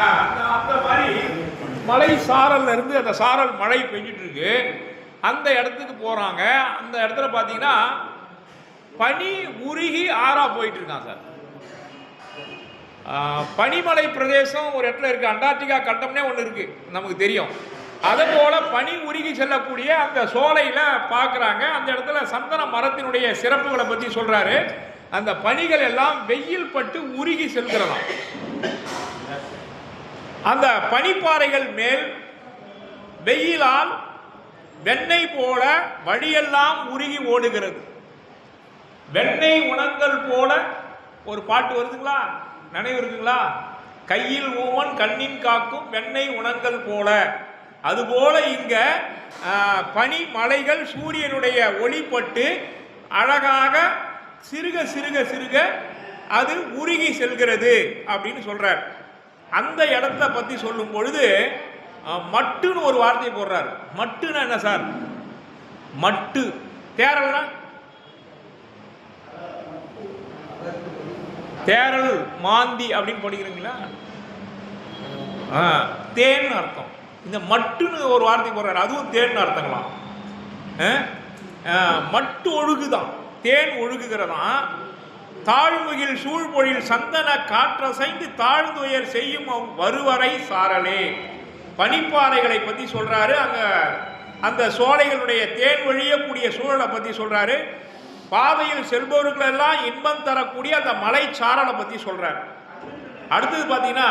அந்த மாதிரி மலை சாரல்ல இருந்து அந்த சாரல் மழை பெஞ்சிட்டு இருக்கு. அந்த இடத்துக்கு போறாங்க. அந்த இடத்துல பாத்தீங்கன்னா பனி உருகி ஆறா போயிட்டு இருக்கான் சார். பனிமலை பிரதேசம் ஒரு இடத்துல இருக்கு. அண்டார்டிகா கண்டம்னே ஒன்று இருக்கு, நமக்கு தெரியும். அதே போல பனி உருகி செல்லக்கூடிய அந்த சோலையில பார்க்குறாங்க. அந்த இடத்துல சந்தன மரத்தினுடைய சிறப்புகளை பற்றி சொல்றாரு. அந்த பனிகள் எல்லாம் வெயில் பட்டு உருகி செல்கிறதாம். அந்த பனிப்பாறைகள் மேல் வெயிலால் வெண்ணெய் போல வழியெல்லாம் உருகி ஓடுகிறது. வெண்ணெய் உணங்கள் போல ஒரு பாட்டு வருதுங்களா, நினைவு இருக்குங்களா? கையில் ஊமன் கண்ணின் காக்கும் வெண்ணெய் உணங்கள் போல. அதுபோல இங்க பனி மலைகள் சூரியனுடைய ஒளிப்பட்டு அழகாக சிறுக சிறுக சிறுக அது உருகி செல்கிறது அப்படின்னு சொல்றார். அந்த இடத்த பத்தி சொல்லும் பொழுது மட்டுன்னு ஒரு வார்த்தையை போடுறாரு. மட்டுன்னா என்ன சார்? மட்டு தேரல்னா தேரல் மாந்தி அப்படின்னு படிக்கிறீங்களா? தேன் அர்த்தம். இந்த மட்டுன்னு ஒரு வார்த்தை போடுறாரு, அதுவும் தேன் அர்த்தங்களாம். மட்டு ஒழுகுதான், தேன் ஒழுகுகிறதான். தாழ்முகில் சூழ்பொழில் சந்தன காற்றசைந்து தாழ்ந்துயர் செய்யும் வருவரை சாரலே. பனிப்பாறைகளை பற்றி சொல்றாரு. அங்க அந்த சோலைகளுடைய தேன் வழியக்கூடிய சூழலை பற்றி சொல்றாரு. பாதையில் செல்பவர்களெல்லாம் இன்பம் தரக்கூடிய அந்த மலை சாரலை பற்றி சொல்றாரு. அடுத்தது பார்த்தீங்கன்னா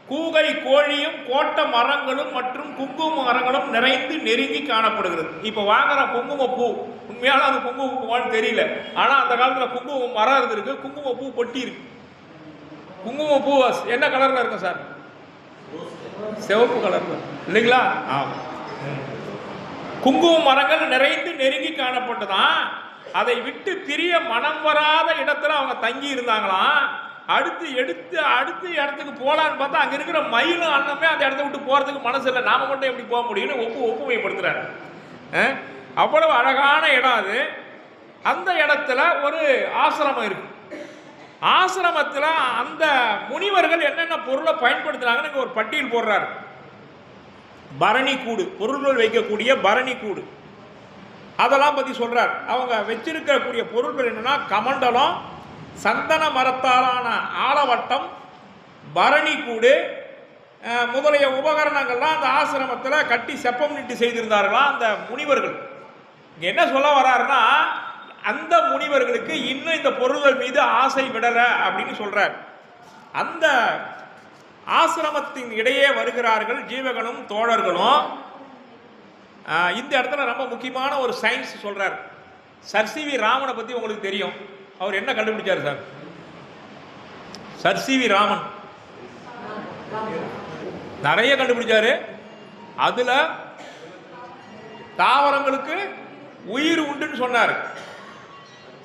கூகை கோழியும் கோட்ட மரங்களும் மற்றும் குங்கும மரங்களும் நிறைந்து நெருங்கி காணப்படுகிறது. இப்போ வாங்குற குங்குமப்பூ உண்மையான அது குங்குமப்பூவான்னு தெரியல. ஆனால் அந்த காலத்தில் குங்கும மரம் இருந்திருக்கு, குங்குமப்பூ பொட்டி இருக்கு. குங்குமப்பூ என்ன கலரில் இருக்கும் சார்? சிவப்பு கலர்ல இல்லைங்களா? குங்கும மரங்கள் நிறைந்து நெருங்கி காணப்பட்டதான். அதை விட்டு பிரிய மனம் வராத இடத்துல அவங்க தங்கி இருந்தாங்களாம். அடுத்த இடத்துக்கு போலான்னு பார்த்தா அங்க இருக்கிற மயிலும் அண்ணமே அந்த இடத்த விட்டு போறதுக்கு மனசு இல்லை. நாம மட்டும் எப்படி போக முடியும்னு ஒப்புமைப்படுத்துறாரு. அவ்வளவு அழகான இடம் அது. அந்த இடத்துல ஒரு ஆசிரமம் இருக்கு. ஆசிரமத்தில் அந்த முனிவர்கள் என்னென்ன பொருளை பயன்படுத்துறாங்கன்னு ஒரு பட்டியல் போடுறாரு. பரணி கூடு, பொருள்கள் வைக்கக்கூடிய பரணி கூடு, அதெல்லாம் பத்தி சொல்றார். அவங்க வச்சிருக்கக்கூடிய பொருள்கள் என்னன்னா கமண்டலம், சந்தன மரத்தாலான ஆலவட்டம், பரணி கூடு முதலிய உபகரணங்கள்லாம் அந்த ஆசிரமத்தில் கட்டி செப்பம் நிட்டு செய்திருந்தார்களாம் அந்த முனிவர்கள். என்ன சொல்ல வர்றாருன்னா, அந்த முனிவர்களுக்கு இன்னும் இந்த பொருள்கள் மீது ஆசை விடல அப்படின்னு சொல்றார். அந்த ஆசிரமத்தின் இடையே வருகிறார்கள் ஜீவகனும் தோழர்களும். இந்த இடத்துல ரொம்ப முக்கியமான ஒரு சயின்ஸ் சொல்றார். சர் சி வி ராமனை பத்தி உங்களுக்கு தெரியும். அவர் என்ன கண்டுபிடிச்சார் sir? Sir C V Raman நிறைய கண்டுபிடிச்சாரு. அதுல தாவரங்களுக்கு உயிர் உண்டுன்னு சொன்னார்.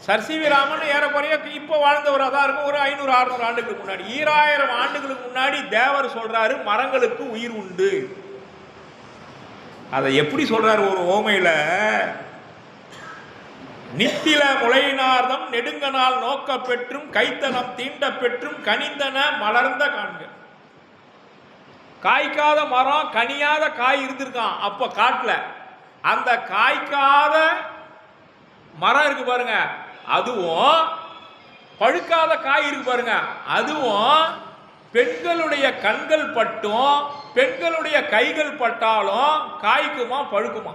சர் சி வி ராமன் ஏறக்குறைய இப்போ வாழ்ந்தவராக தான் இருக்கும். ஒரு 500-600 ஆண்டுகளுக்கு முன்னாடி, 2000 ஆண்டுகளுக்கு முன்னாடி தேவர் சொல்றாரு மரங்களுக்கு உயிர் உண்டு. அதை எப்படி சொல்றாரு? ஒரு ஓமையில, நித்தில முளையினார்தம் நெடுங்கனால் நோக்க பெற்றும் கைத்தனம் தீண்ட பெற்றும் கனிந்தன மலர்ந்த காண்க. காய்க்காத மரம், கனியாத காய் இருந்திருக்கான் அப்ப காட்டுல. அந்த காய்க்காத மரம் இருக்கு பாருங்க, அதுவும் பழுக்காத காய் இருக்கு பாருங்க, அதுவும் பெண்களுடைய கண்கள் பட்டும் பெண்களுடைய கைகள் பட்டாலும் காய்க்குமா பழுக்குமா?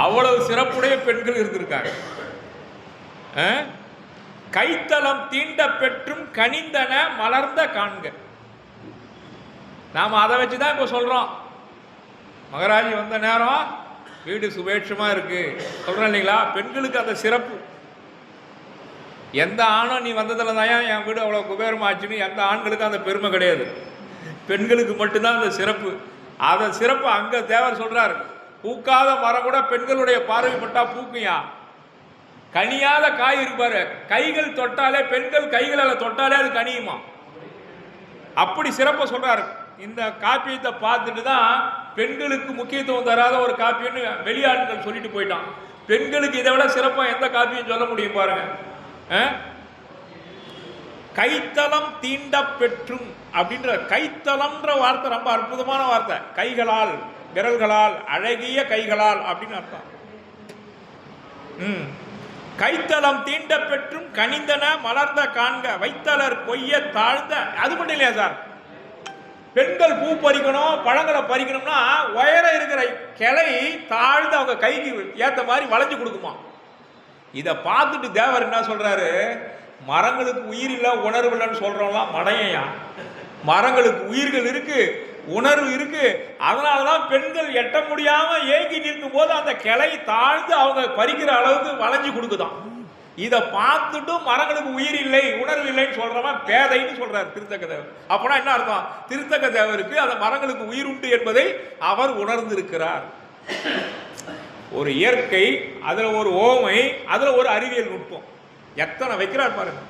அவ்வளவு சிறப்புடைய பெண்கள் இருந்திருக்காங்க. கைத்தலம் தீண்ட பெற்றும் கனிந்தன மலர்ந்த காண்க. நாம அதை வச்சுதான் இப்ப சொல்றோம். மகராஜி வந்த நேரம் வீடு சுபேட்சமா இருக்கு சொல்றேன் இல்லைங்களா? பெண்களுக்கு அந்த சிறப்பு. எந்த ஆணும் நீ வந்ததில் தான் என் வீடு அவ்வளோ குபேரமாச்சுன்னு எந்த ஆண்களுக்கும் அந்த பெருமை கிடையாது. பெண்களுக்கு மட்டும்தான் அந்த சிறப்பு. அதை சிறப்பு அங்கே தேவர் சொல்றாரு. பூக்காத மரம் கூட பெண்களுடைய பார்வைப்பட்டா பூக்குயா. கனியாத காய் இருப்பாரு, கைகள் தொட்டாலே, பெண்கள் கைகளால் தொட்டாலே அது கனியுமா. அப்படி சிறப்பை சொல்றாரு. இந்த காப்பியத்தை பார்த்துட்டு தான் பெண்களுக்கு முக்கியத்துவம் தராத ஒரு காப்பியன்னு வெளியாட்கள் சொல்லிட்டு போயிட்டான். பெண்களுக்கு இதை விட சிறப்பாக எந்த காப்பியும் சொல்ல முடியும் பாருங்க. கைத்தலம் தீண்ட பெற்றும் அப்படின்ற கைத்தலம்ன்ற வார்த்தை ரொம்ப அற்புதமான வார்த்தை. கைகளால், விரல்களால், அழகிய கைகளால் அப்படின்னு அர்த்தம். கைத்தலம் தீண்ட பெற்றும் கனிந்தன மலர்ந்த காண்க வைத்தலர் கொய்ய தாழ்ந்த. அது மட்டும் இல்லையா சார், பெண்கள் பூ பறிக்கணும், பழங்களை பறிக்கணும்னா உயர இருக்கிற கிளை தாழ்ந்து அவங்க கைக்கு ஏற்ற மாதிரி வளைஞ்சு கொடுக்குமா. இதை பார்த்துட்டு தேவர் என்ன சொல்றாரு, மரங்களுக்கு உயிர் இல்லை உணர்வு இல்லைன்னு சொல்றோம்லாம் மடையா. மரங்களுக்கு உயிர்கள் இருக்கு, உணர்வு இருக்கு. அதனாலதான் பெண்கள் எட்ட முடியாம ஏங்கி நிற்கும் போது அந்த கிளை தாழ்ந்து அவங்க பறிக்கிற அளவுக்கு வளைஞ்சு கொடுக்குதான். இதை பார்த்துட்டும் மரங்களுக்கு உயிர் இல்லை உணர்வு இல்லைன்னு சொல்றவன் பேதைன்னு சொல்றாரு திருத்தக்க தேவர். அப்படின்னா என்ன அர்த்தம், திருத்தக்க தேவருக்கு அந்த மரங்களுக்கு உயிர் உண்டு என்பதை அவர் உணர்ந்திருக்கிறார். ஒரு இயற்கை, அதுல ஒரு ஓமை, அதுல ஒரு அறிவியல் நுட்பம், எத்தனை வைக்கிறார் பாருங்க.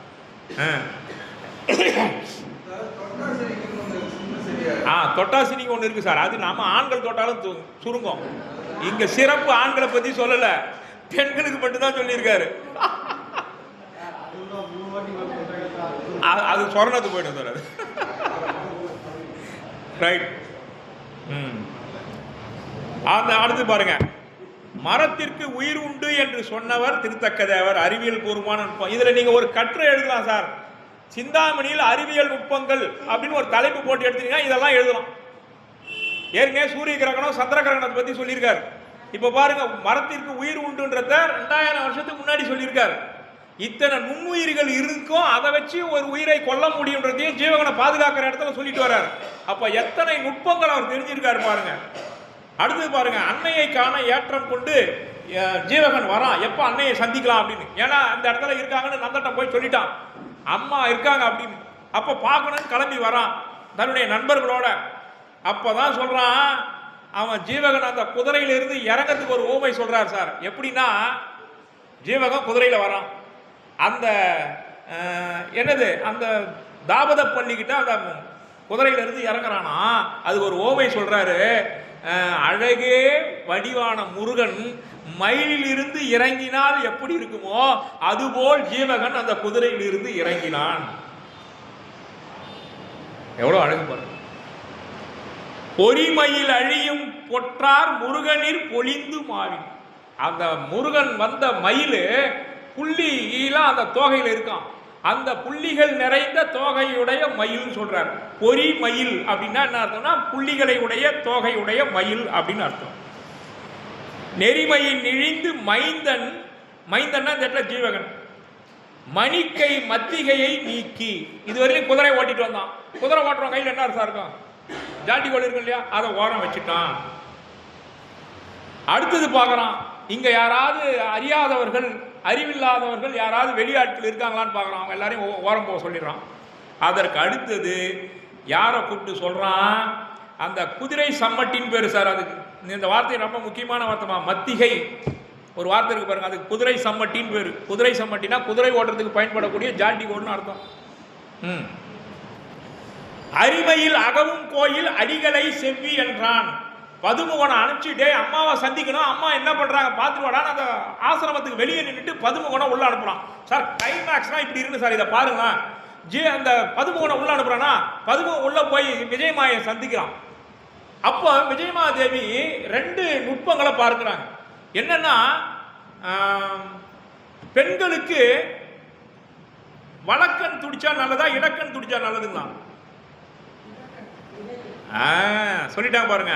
தொட்டாசினிக்கு ஒன்று இருக்கு சார். அது நாம ஆண்கள் தொட்டாலும் சுருங்கும். இங்க சிறப்பு ஆண்களை பத்தி சொல்லல, பெண்களுக்கு மட்டும்தான் சொல்லியிருக்காரு. அது சொர்ணத்து போயிடும் சார். அது ரைட். அடுத்து பாருங்க, மரத்திற்கு உயிர் உண்டு என்று சொன்னவர் திருத்தக்க தேவர். அறிவியல் பூர்வமான நுட்பம். இதுல நீங்க ஒரு கட்டுரை எழுதலாம் சார். சிந்தாமணியில் அறிவியல் நுட்பங்கள் அப்படின்னு ஒரு தலைப்பு போட்டு எடுத்தீங்கன்னா இதெல்லாம் எழுதலாம். ஏற்கனவே சூரிய கிரகணம் சந்திர கிரகணத்தை பத்தி சொல்லியிருக்காரு. இப்ப பாருங்க, மரத்திற்கு உயிர் உண்டுன்றத 2000 வருஷத்துக்கு முன்னாடி சொல்லியிருக்காரு. இத்தனை நுண்ணுயிர்கள் இருக்கும், அதை வச்சு ஒரு உயிரை கொல்ல முடியுன்றதையும் ஜீவகனை பாதுகாக்கிற இடத்துல சொல்லிட்டு வர்றாரு. அப்ப எத்தனை நுட்பங்கள் அவர் தெரிஞ்சிருக்காரு பாருங்க. அடுத்து பாருங்க, அன்னையை காண ஏற்றம் கொண்டு ஜீவகன் வரான். எப்ப அன்னையை சந்திக்கலாம் அப்படின்னு, ஏன்னா அந்த இடத்துல இருக்காங்கன்னு நந்தட்டம் போய் சொல்லிட்டான், அம்மா இருக்காங்க அப்படின்னு. அப்ப பார்க்கணும்னு கிளம்பி வரான் தன்னுடைய நண்பர்களோட. அப்பதான் சொல்றான் அவன், ஜீவகன் அந்த குதிரையில இருந்து இறங்கிறதுக்கு ஒரு ஓமை சொல்றார் சார். எப்படின்னா, ஜீவகன் குதிரையில வரான், அந்த என்னது அந்த தாபத பள்ளிக்கிட்ட அந்த குதிரையில இருந்து இறங்குறானா, அதுக்கு ஒரு ஓமை சொல்றாரு. அழகே வடிவான முருகன் மயிலில் இருந்து இறங்கினால் எப்படி இருக்குமோ அதுபோல் ஜீவகன் அந்த குதிரையில் இருந்து இறங்கினான். எவ்வளவு அழகு பாருங்க. பொறிமயில் அழியும் பொற்றார் முருகனில் பொழிந்து மாறி. அந்த முருகன் வந்த மயில் புள்ளியெல்லாம் அந்த தோகையில் இருக்கான். அந்த புள்ளிகள் நிறைந்த தோகையுடைய மயில் சொல்றார். பொறி மயில் அப்படின்னா என்ன அர்த்தம்னா, புள்ளிகளை உடைய தோகையுடைய மயில் அப்படின்னு அர்த்தம். நெறிமையின் இழிந்து மைந்தன், மைந்தன்னா இந்த இடத்துல ஜீவகன், மணிக்கை மத்திகையை நீக்கி. இதுவரையும் குதிரை ஓட்டிட்டு வந்தான். குதிரை ஓட்டுறோம் கையில் என்ன அர்த்தம் இருக்கும், ஜாட்டி கோல் இருக்கு இல்லையா, அதை ஓரம் வச்சுட்டான். அடுத்தது பார்க்கறான், இங்க யாராவது அறியாதவர்கள் அறிவில்லாதவர்கள் யாராவது வெளியாட்கள் இருக்காங்களான்னு பார்க்குறான். அவங்க எல்லாரையும் ஓரம் போக சொல்லிடுறான். அதற்கு அடுத்தது யாரை கூப்பிட்டு சொல்றான், அந்த குதிரை சம்மட்டின் பேரு சார். அதுக்கு இந்த வார்த்தை ரொம்ப முக்கியமான வார்த்தைமா, மத்திகை ஒரு வார்த்தை இருக்கு பாருங்க, அதுக்கு குதிரை சம்மட்டின் பேரு. குதிரை சம்மட்டினா குதிரை ஓட்டுறதுக்கு பயன்படக்கூடிய ஜாட்டி கோல்னு அர்த்தம். அரிமையில் அகவும் கோயில் அடிகளை செவ்வி என்றான். பதுமுகனை அனுப்பிச்சுட்டே அம்மாவை சந்திக்கணும், அம்மா என்ன பண்றாங்க பார்த்துட்டு வாடான்னு அந்த ஆசிரமத்துக்கு வெளியே நின்றுட்டு பதுமுகனை உள்ள அனுப்புறான். சார் கிளைமேக்ஸ்னா இப்படி இருக்கு சார், இதை பாருங்க. அந்த பதுமுகனை உள்ள அனுப்புறானா, பதுமுகன் உள்ள போய் விஜயமாயை சந்திக்கிறான். அப்போ விஜயமாதேவி 2 நுட்பங்களை பார்க்கிறாங்க. என்னன்னா, பெண்களுக்கு வலக்கண் துடிச்சா நல்லதா இடக்கண் துடிச்சா நல்லதுங்களா? சொல்லிட்டாங்க பாருங்க.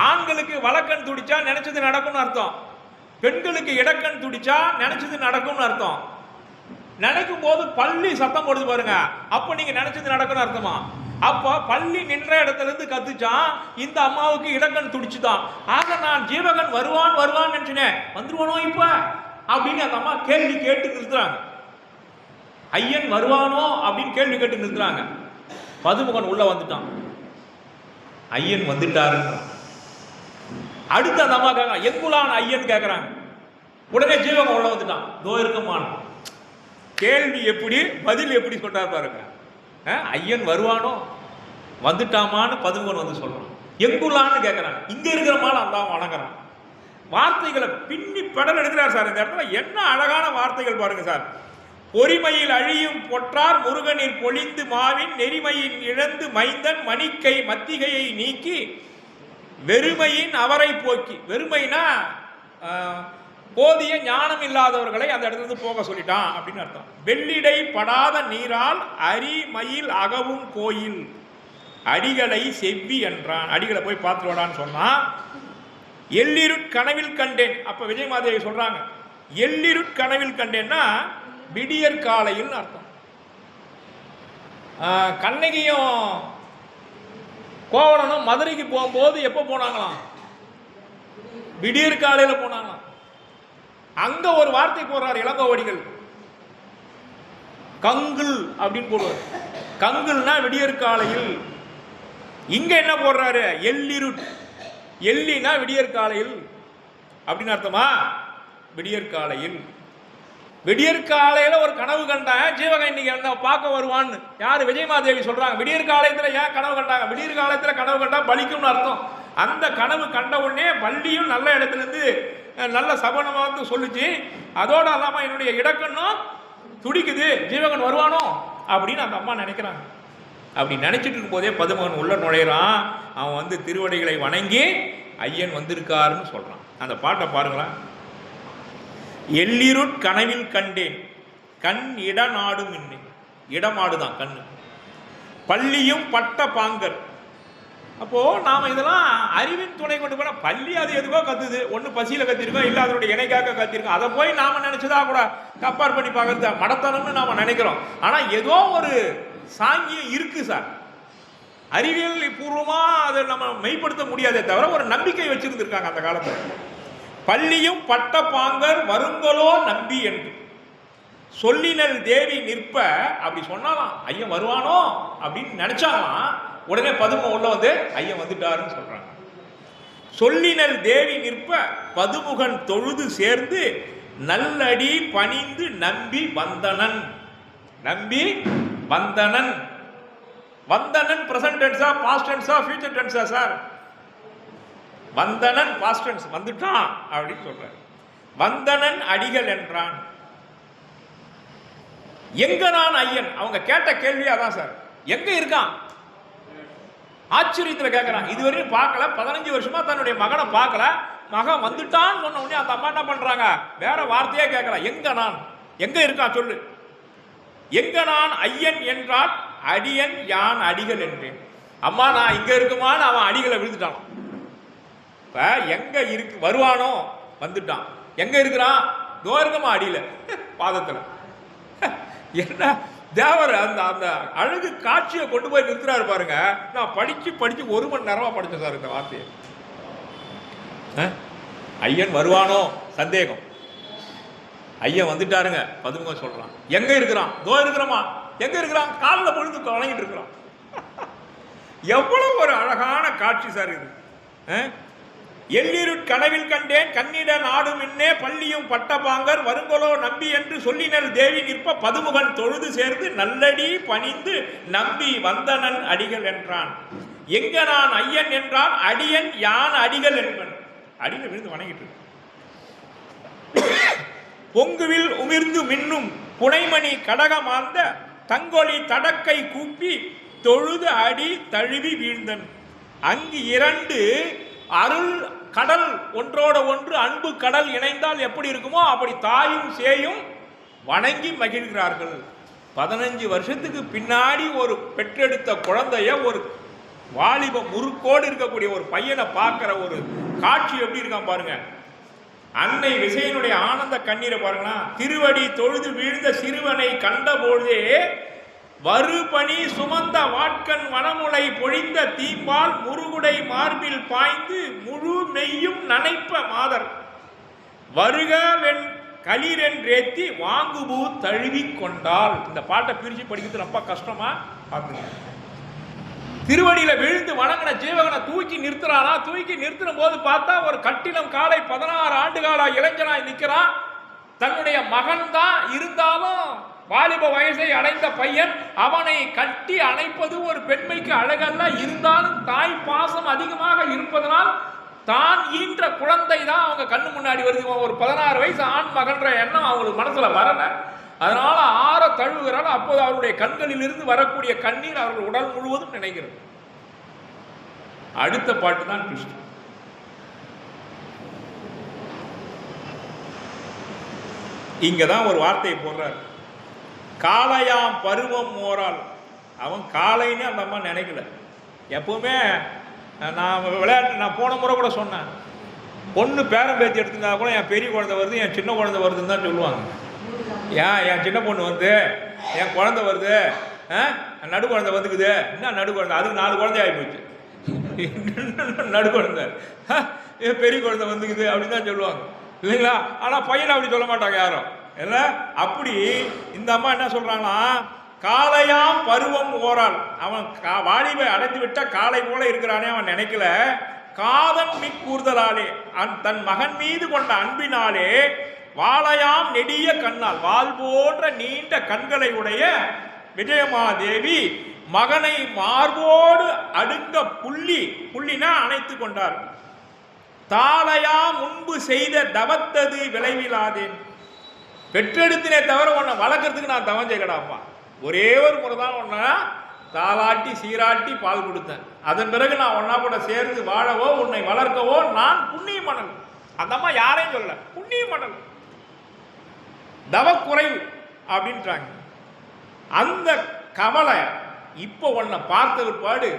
ஆண்களுக்கு வலக்கண் துடிச்சா நினைச்சது நடக்கும்னு அர்த்தம், பெண்களுக்கு இடக்கண் துடிச்சா நினைச்சது நடக்கும்னு அர்த்தம். நினைக்கும் போது பள்ளி சத்தம் போடுது பாருங்க, அப்ப நீங்க நினைச்சது நடக்கும்னு அர்த்தமா. அப்ப பள்ளி நின்ற இடத்துல இருந்து கத்துச்சான், இந்த அம்மாவுக்கு இடக்கண் துடிச்சுதான். ஆக நான் ஜீவகன் வருவான் வருவான்னு நினைச்சேன், வந்துருவானோ இப்ப அப்படின்னு அந்த அம்மா கேள்வி கேட்டு நிறுத்துறாங்க. ஐயன் வருவானோ அப்படின்னு கேள்வி கேட்டு நிறுத்துறாங்க. பதுமுகன் உள்ள வந்துட்டான், ஐயன் வந்துட்டாருன்றான். அடுத்து அந்த அம்மா கேட்கறான், எங்குலான் ஐயன் கேட்கறாங்க. உடனே ஜீவகன் உள்ள வந்துட்டான், தோ இருக்கமான. கேள்வி எப்படி பதில் எப்படி சொல்றாரு பாருங்க. ஐயன் வருவானோ வந்துட்டாமான்னு பதுமுகன் வந்து சொல்றான். எங்குலான்னு கேட்கறாங்க, இங்க இருக்கிற மாலை அந்த வணங்குறான். வார்த்தைகளை பின்னி படம் எடுக்கிறார் சார். இந்த இடத்துல என்ன அழகான வார்த்தைகள் பாருங்க சார். பொறிமையில் அழியும் பொற்றார் முருகனில் பொழிந்து மாவின் நெறிமையின் இழந்து மைந்தன் மணிக்கை மத்திகையை நீக்கி வெறுமையின் அவரை போக்கி. வெறுமைனா போதிய ஞானம் இல்லாதவர்களை அந்த இடத்துல போக சொல்லிட்டான் அப்படின்னு அர்த்தம். வெள்ளிடை படாத நீரால் அரிமயில் அகவும் கோயில் அடிகளை செவ்வி என்றான். அடிகளை போய் பார்த்துடான்னு சொன்னா. எல்லிருட்கனவில் கண்டேன். அப்ப விஜயமாதேவி சொல்றாங்க, எல்லிருட்கனவில் கண்டேன்னா விடியற் காலையில் அர்த்தம். கண்ணகியும் கோவலனும் மதுரைக்கு போகும்போது எப்ப போனாங்களாம்? விடியற் காலையில் போனாங்களாம். அங்க ஒரு வார்த்தை போடுறார் இளங்கோவடிகள், கங்குல் அப்படின்னு போடுவார். கங்குல்னா விடியற் காலையில். இங்க என்ன போடுறாரு? எல்லிருட். எல்லினா விடியற் காலையில் அப்படின்னு அர்த்தமா? விடியற் காலையில். விடியற் காலையில ஒரு கனவு கண்டான் ஜீவகன் இன்னைக்கு என்ன பார்க்க வருவான்னு யாரு? விஜயமாதேவி சொல்றாங்க. விடியற் காலத்துல ஏன் கனவு கண்டாங்க? விடியற் காலத்துல கனவு கண்டா பலிக்கும்னு அர்த்தம். அந்த கனவு கண்ட உடனே பள்ளியும் நல்ல இடத்துல இருந்து நல்ல சபனமா வந்து சொல்லுச்சு. அதோட அல்லாம என்னுடைய இடக்கண்ணும் துடிக்குது, ஜீவகன் வருவானோ அப்படின்னு அந்த அம்மா நினைக்கிறாங்க. அப்படி நினைச்சிட்டு இருக்கும் போதே பதுமகன் உள்ள நுழையிறான். அவன் வந்து திருவடிகளை வணங்கி ஐயன் வந்திருக்காருன்னு சொல்றான். அந்த பாட்டை பாருங்களேன். எல்லிருட் கனவில் கண்டேன் கண் இடநாடும் இன்னை. இடமாடுதான் கண்ணு. பள்ளியும் பட்ட பாங்கர். அப்போ நாம இதெல்லாம் அறிவின் துணை கொண்டு போனா பள்ளி அது எதுவோ கத்துது. ஒண்ணு பசியில கத்திருக்கோம், இல்ல அதனுடைய இணைக்காக கத்திருக்கோம். அதை போய் நாம நினைச்சதா கூட கம்பேர் பண்ணி பார்க்கறது மடத்தனம்னு நாம நினைக்கிறோம். ஆனா ஏதோ ஒரு சாங்கியம் இருக்கு சார். அறிவியல் பூர்வமா அதை நம்ம மெய்ப்படுத்த முடியாதே தவிர ஒரு நம்பிக்கை வச்சிருந்திருக்காங்க அந்த காலத்துல. பள்ளியும் பட்ட பாங்கர் வருங்களோ நம்பி என்று சொல்லினல் தேவி நிற்ப. அப்படி சொன்னாலாம் ஐயன் வருவானோ அப்படின்னு நினைச்சாலாம். உடனே பதும உள்ள வந்து ஐயன் வந்துட்டாருன்னு சொல்றாங்க. சொல்லினல் தேவி நிற்ப பதுமுகன் தொழுது சேர்ந்து நல்லடி பணிந்து நம்பி வந்தனன். நம்பி வந்தனன். வந்தனன் பிரசன்ட் டென்ஸா பாஸ்ட் டென்ஸா ஃபியூச்சர் டென்ஸா சார்? வந்தனன் பாஸ்ட் டென்ஸ், வந்துட்டான் அப்படின்னு சொல்றாரு. வந்தனன் அடிகள் என்றான். எங்க நான் ஐயன்? அவங்க கேட்ட கேள்வி அதான் சார். எங்க இருக்கான்? ஆச்சரியத்துல கேட்கிறான். இதுவரையும் பார்க்கல, 15 வருஷமா தன்னுடைய மகனை பார்க்கல. மகன் வந்துட்டான்னு சொன்ன உடனே அந்த அம்மா என்ன பண்றாங்க? வேற வார்த்தையே கேட்கல. எங்க நான்? எங்க இருக்கான் சொல்லு. எங்க நான் ஐயன் என்றால் அடியன் யான் அடிகள் என்றேன். அம்மா நான் இங்க இருக்குமான்னு அவன் அடிகளை விழுந்துட்டான். இப்ப எங்க இருக்கு? வருவானோ? வந்துட்டான். எங்க இருக்கிறான்? தோர்க்கமா அடியில பாதத்துல. என்ன தேவர் அந்த அந்த அழகு காட்சியை கொண்டு போய் நிறுத்துறாரு பாருங்க. நான் படிச்சு 1 மணி நேரமா படிச்சேன் சார் இந்த வார்த்தையை. ஐயன் வருவானோ சந்தேகம். ஐயன் வந்துட்டாருங்க. பதுமுக சொல்றான். எங்க இருக்கிறான்? தோ இருக்கிறோமா? எங்க இருக்கிறான்? காலில் பொழுது வணங்கிட்டு இருக்கிறான். எவ்வளவு ஒரு அழகான காட்சி சார் இது. எல்லிருட் கனவில் கண்டேன் கண்ணிட நாடும் இன்னே பள்ளியும் பட்டபாங்கர் வருங்களோ நம்பி என்று சொல்லினல் தேவி நிற்ப பதுமுகன் தொழுது சேர்ந்து நல்லடி பணிந்து நம்பி வந்தனன் அடிகள் என்றான். எங்க நான் ஐயன் என்றான் அடியன் யான் அடிகள் என்பன். அடியில் விழுந்து வணங்கிட்டு பொங்குவில் உமிர்ந்து மின்னும் புனைமணி கடகமாந்த தங்கொலி தடக்கை கூப்பி தொழுது அடி தழுவி வீழ்ந்தன். அங்கு 2 அருள் கடல் ஒன்றோட ஒன்று அன்பு கடல் இணைந்தால் எப்படி இருக்குமோ அப்படி தாயும் சேயும் வணங்கி மகிழ்கிறார்கள். 15 வருஷத்துக்கு பின்னாடி ஒரு பெற்றெடுத்த குழந்தைய ஒரு வாலிப முறுக்கோடு இருக்கக்கூடிய ஒரு பையனை பார்க்கிற ஒரு காட்சி எப்படி இருக்கான் பாருங்க. அன்னை விசையனுடைய ஆனந்த கண்ணீரை பாருங்களா. திருவடி தொழுது வீழ்ந்த சிறுவனை கண்டபோதே வருபணி சுமந்த வாட்கண் வனமுலை பொழிந்த தீம்பால் முருகுடை மார்பில் பாய்ந்து முழு மெய்யும் நனைப்ப மாதர் வருகவென் களிரென்றேத்தி வாங்குபூ தழுவி கொண்டாள். இந்த பாட்டை பிரிச்சு படிக்கிறது ரொம்ப கஷ்டமா பார்த்துங்க. திருவடியில விழுந்து வணங்கின ஜீவகனை தூக்கி நிறுத்துறானா. தூக்கி நிறுத்துற போது பார்த்தா ஒரு கட்டிலம் காலை 16 ஆண்டு கால இளைஞனாய் நிற்கிறான். தன்னுடைய மகன் தான் இருந்தாலும் வாலிப வயசை அடைந்த பையன். அவனை கட்டி அணைப்பது ஒரு பெண்மைக்கு அழகல்ல. இருந்தாலும் தாய் பாசம் அதிகமாக இருப்பதனால் தான் ஈன்ற குழந்தை தான் அவங்க கண்ணு முன்னாடி வருது. ஒரு 16 வயசு ஆண் மகன்ற எண்ணம் அவங்களுக்கு மனசுல வரல. அதனால ஆற தழுவுகிறார். அப்போது அவருடைய கண்களில் இருந்து வரக்கூடிய கண்ணீர் அவர்கள் உடல் முழுவதும் நினைக்கிறது. அடுத்த பாட்டு தான் கிறிஸ்து. இங்கதான் ஒரு வார்த்தையை போடுறார், காளையாம் பருவம் ஓரால். அவன் காளைன்னு அந்த அம்மா நினைக்கல. எப்பவுமே நான் விளையாட்டு, நான் போன முறை கூட சொன்னேன், பொண்ணு பேரம் பேத்தி எடுத்துருந்தா கூட என் பெரிய குழந்தை வருது, என் சின்ன குழந்தை வருதுன்னு தான் சொல்லுவாங்க. என் சின்ன பொண்ணு வந்து என் குழந்தை வருது, நடு குழந்தை வந்துக்குது, என்ன நடு குழந்தை, அதுக்கு 4 குழந்தை ஆகி போச்சு, நடு குழந்தை, என் பெரிய குழந்தை வந்துக்குது அப்படின்னு தான் சொல்லுவாங்க இல்லைங்களா? ஆனால் பையனை அப்படி சொல்ல மாட்டாங்க யாரும். இல்லை, அப்படி இந்த அம்மா என்ன சொல்றாங்கன்னா, காளையாம் பருவம் ஓரால். அவன் வாலிபை அடைந்து விட்ட காளை போல இருக்கிறானே அவன் நினைக்கல. காதன் மிக்கூறுதலாலே, தன் மகன் மீது கொண்ட அன்பினாலே, வாளையாம் நெடிய கண்ணால், வால் போன்ற நீண்ட கண்களை உடைய விஜயமாதேவி மகனை மார்போடு அடுங்க புள்ளினா அணைத்து கொண்டார். தாளையா முன்பு செய்த தவத்தது விளைவிலாதேன். பெற்றெடுத்தினே தவிர உன்னை வளர்க்கறதுக்கு நான் தவம் செய்யலடாப்பா. ஒரே ஒரு முறை தான் உன்னை தாளாட்டி சீராட்டி பால் கொடுத்தேன். அதன் பிறகு நான் ஒன்னா கூட சேர்ந்து வாழவோ உன்னை வளர்க்கவோ நான் புண்ணிய மணல். அந்த அம்மா யாரையும் சொல்ல, புண்ணிய மணல், தவக்குறைவு அப்படின்றாங்க. அந்த கவலை இப்போ உன்னை பார்த்த பிற்பாடு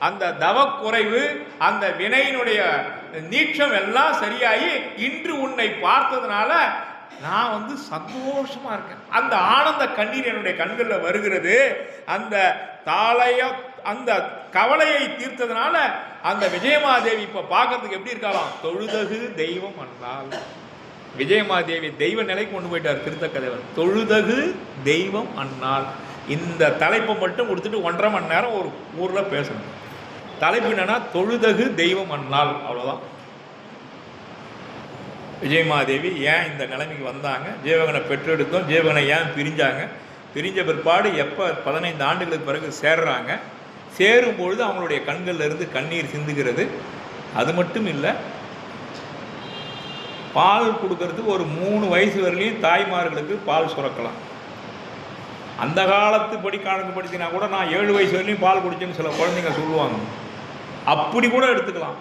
அந்த தவக்குறைவு, அந்த வினையினுடைய நீட்சம் எல்லாம் சரியாகி இன்று உன்னை பார்த்ததுனால நான் வந்து சந்தோஷமா இருக்கேன். அந்த ஆனந்த கண்ணீர் என்னுடைய கண்களில் வருகிறது. அந்த அந்த கவலையை தீர்த்ததுனால அந்த விஜயமாதேவி இப்ப பார்க்கறதுக்கு எப்படி இருக்கலாம், தொழுதகு தெய்வம் அண்ணால். விஜயமாதேவி தெய்வ நிலைக்கு கொண்டு போயிட்டார் திருத்தக்கதேவர். தொழுதகு தெய்வம் அண்ணால். இந்த தலைப்பை மட்டும் கொடுத்துட்டு 1.5 மணி நேரம் ஒரு ஊர்ல பேசணும். தலைப்பு என்னன்னா தொழுதகு தெய்வம் அண்ணால், அவ்வளவுதான். விஜயமாதேவி ஏன் இந்த நிலைமைக்கு வந்தாங்க, ஜீவகனை பெற்றெடுத்தோம், ஜீவகனை ஏன் பிரிஞ்சாங்க, பிரிஞ்ச பிற்பாடு எப்போ 15 ஆண்டுகளுக்கு பிறகு சேர்றாங்க, சேரும்பொழுது அவங்களுடைய கண்களில் இருந்து கண்ணீர் சிந்துகிறது. அது மட்டும் இல்லை, பால் கொடுக்கறதுக்கு ஒரு 3 வயசு வரையிலையும் தாய்மார்களுக்கு பால் சுரக்கலாம். அந்த காலத்து கணக்கு படிச்சினா கூட நான் 7 வயசு வரையிலையும் பால் குடிச்சேன்னு சில குழந்தைங்க சொல்லுவாங்க. அப்படி கூட எடுத்துக்கலாம்.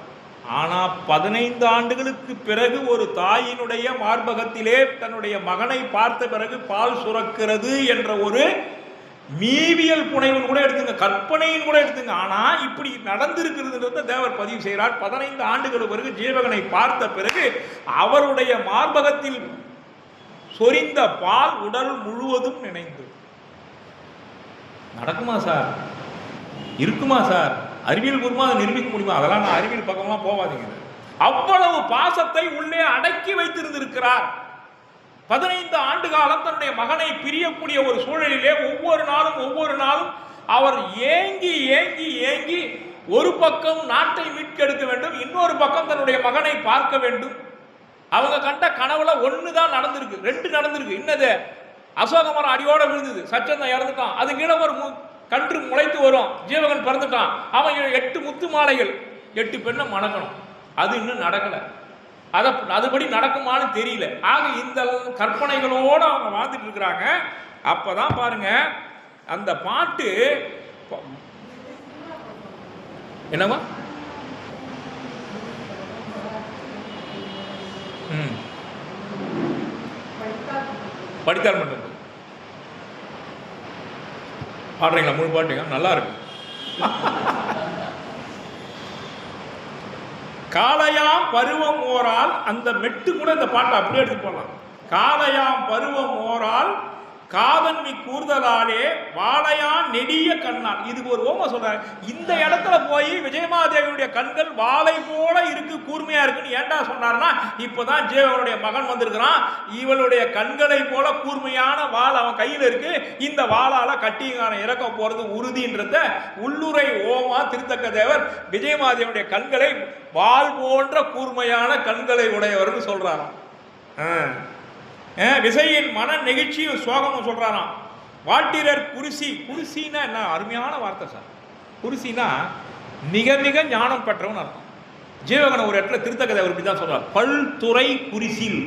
ஆனால் 15 ஆண்டுகளுக்கு பிறகு ஒரு தாயினுடைய மார்பகத்திலே தன்னுடைய மகனை பார்த்த பிறகு பால் சுரக்கிறது என்ற ஒரு மீவியல் புனைவின் கூட எடுத்துங்க, கற்பனையின் கூட எடுத்துங்க. ஆனால் இப்படி நடந்திருக்கிறதுன்றத தேவர் பதிவு செய்கிறார். 15 ஆண்டுகள் பிறகு ஜீவகனை பார்த்த பிறகு அவருடைய மார்பகத்தில் சொரிந்த பால் உடல் முழுவதும் நினைந்து. நடக்குமா சார், இருக்குமா சார், அறிவியல் பூர்வமாக அதை நிரூபிக்க முடியுமா? அதெல்லாம் நான் அறிவியல் பக்கம்லாம் போவாதீங்க. அவ்வளவு பாசத்தை உள்ளே அடக்கி வைத்திருந்திருக்கிறார். 15 ஆண்டு காலம் தன்னுடைய மகனை பிரியக்கூடிய ஒரு சூழலிலே ஒவ்வொரு நாளும் அவர் ஏங்கி ஏங்கி ஏங்கி ஒரு பக்கம் நாட்டை மீட்கெடுக்க வேண்டும், இன்னொரு பக்கம் தன்னுடைய மகனை பார்க்க வேண்டும். அவங்க கண்ட கனவுல 1 தான் நடந்திருக்கு, 2 நடந்திருக்கு. இன்னது அசோக மரம் அடியோட விழுந்தது, சச்சந்தம் இறந்துட்டான், அது கீழே ஒரு கன்று முளைத்து வரும், ஜீவகன் பிறந்துட்டான், அவன் 8 முத்து மாலைகள் 8 பெண்ணை மணக்கணும், அது இன்னும் நடக்கல. அதுபடி நடக்குமான்னு தெரியல. ஆக இந்த கற்பனைகளோடு அவங்க வாழ்ந்துட்டு இருக்கிறாங்க. அப்பதான் பாருங்க அந்த பாட்டு என்னவா படித்தால் மட்டும் பாடுறீங்களா? முழு பாட்டுங்க நல்லா இருக்கு. காளையாம் பருவம் ஓரால், அந்த மெட்டு கூட இந்த பாட்டை அப்படியே எடுத்து போடலாம். காளையாம் பருவம் ஓரால் காதன்மி கூர்தலாலே வாளையான் நெடிய கண்ணால். இதுக்கு ஒரு ஓம சொல்றாரு. இந்த இடத்துல போய் விஜயமாதேவியுடைய கண்கள் வாளை போல இருக்கு, கூர்மையா இருக்குன்னு ஏண்டா சொன்னார்னா, இப்பதான் ஜீவனுடைய மகன் வந்திருக்கிறான், இவளுடைய கண்களை போல கூர்மையான வாள் அவன் கையில் இருக்கு, இந்த வாளால கட்டியங்கான இறக்க போறது உறுதின்றத உள்ளுரை ஓமா திருத்தக்க தேவர் விஜயமாதேவியுடைய கண்களை வாள் போன்ற கூர்மையான கண்களை உடையவர்னு சொல்றாராம். விசையின் மன நெகிழ்ச்சியும் சோகமும் சொல்றாராம். வாட்டிரர் குருசி. குருசின்னா என்ன அருமையான வார்த்தை சார். குருசினா மிக மிக ஞானம் பெற்றவன் அர்த்தம். ஜீவகனை ஒரு இடத்துல திருத்தக்கதை இப்படி தான் சொல்றார், பல்துறை குரிசில்.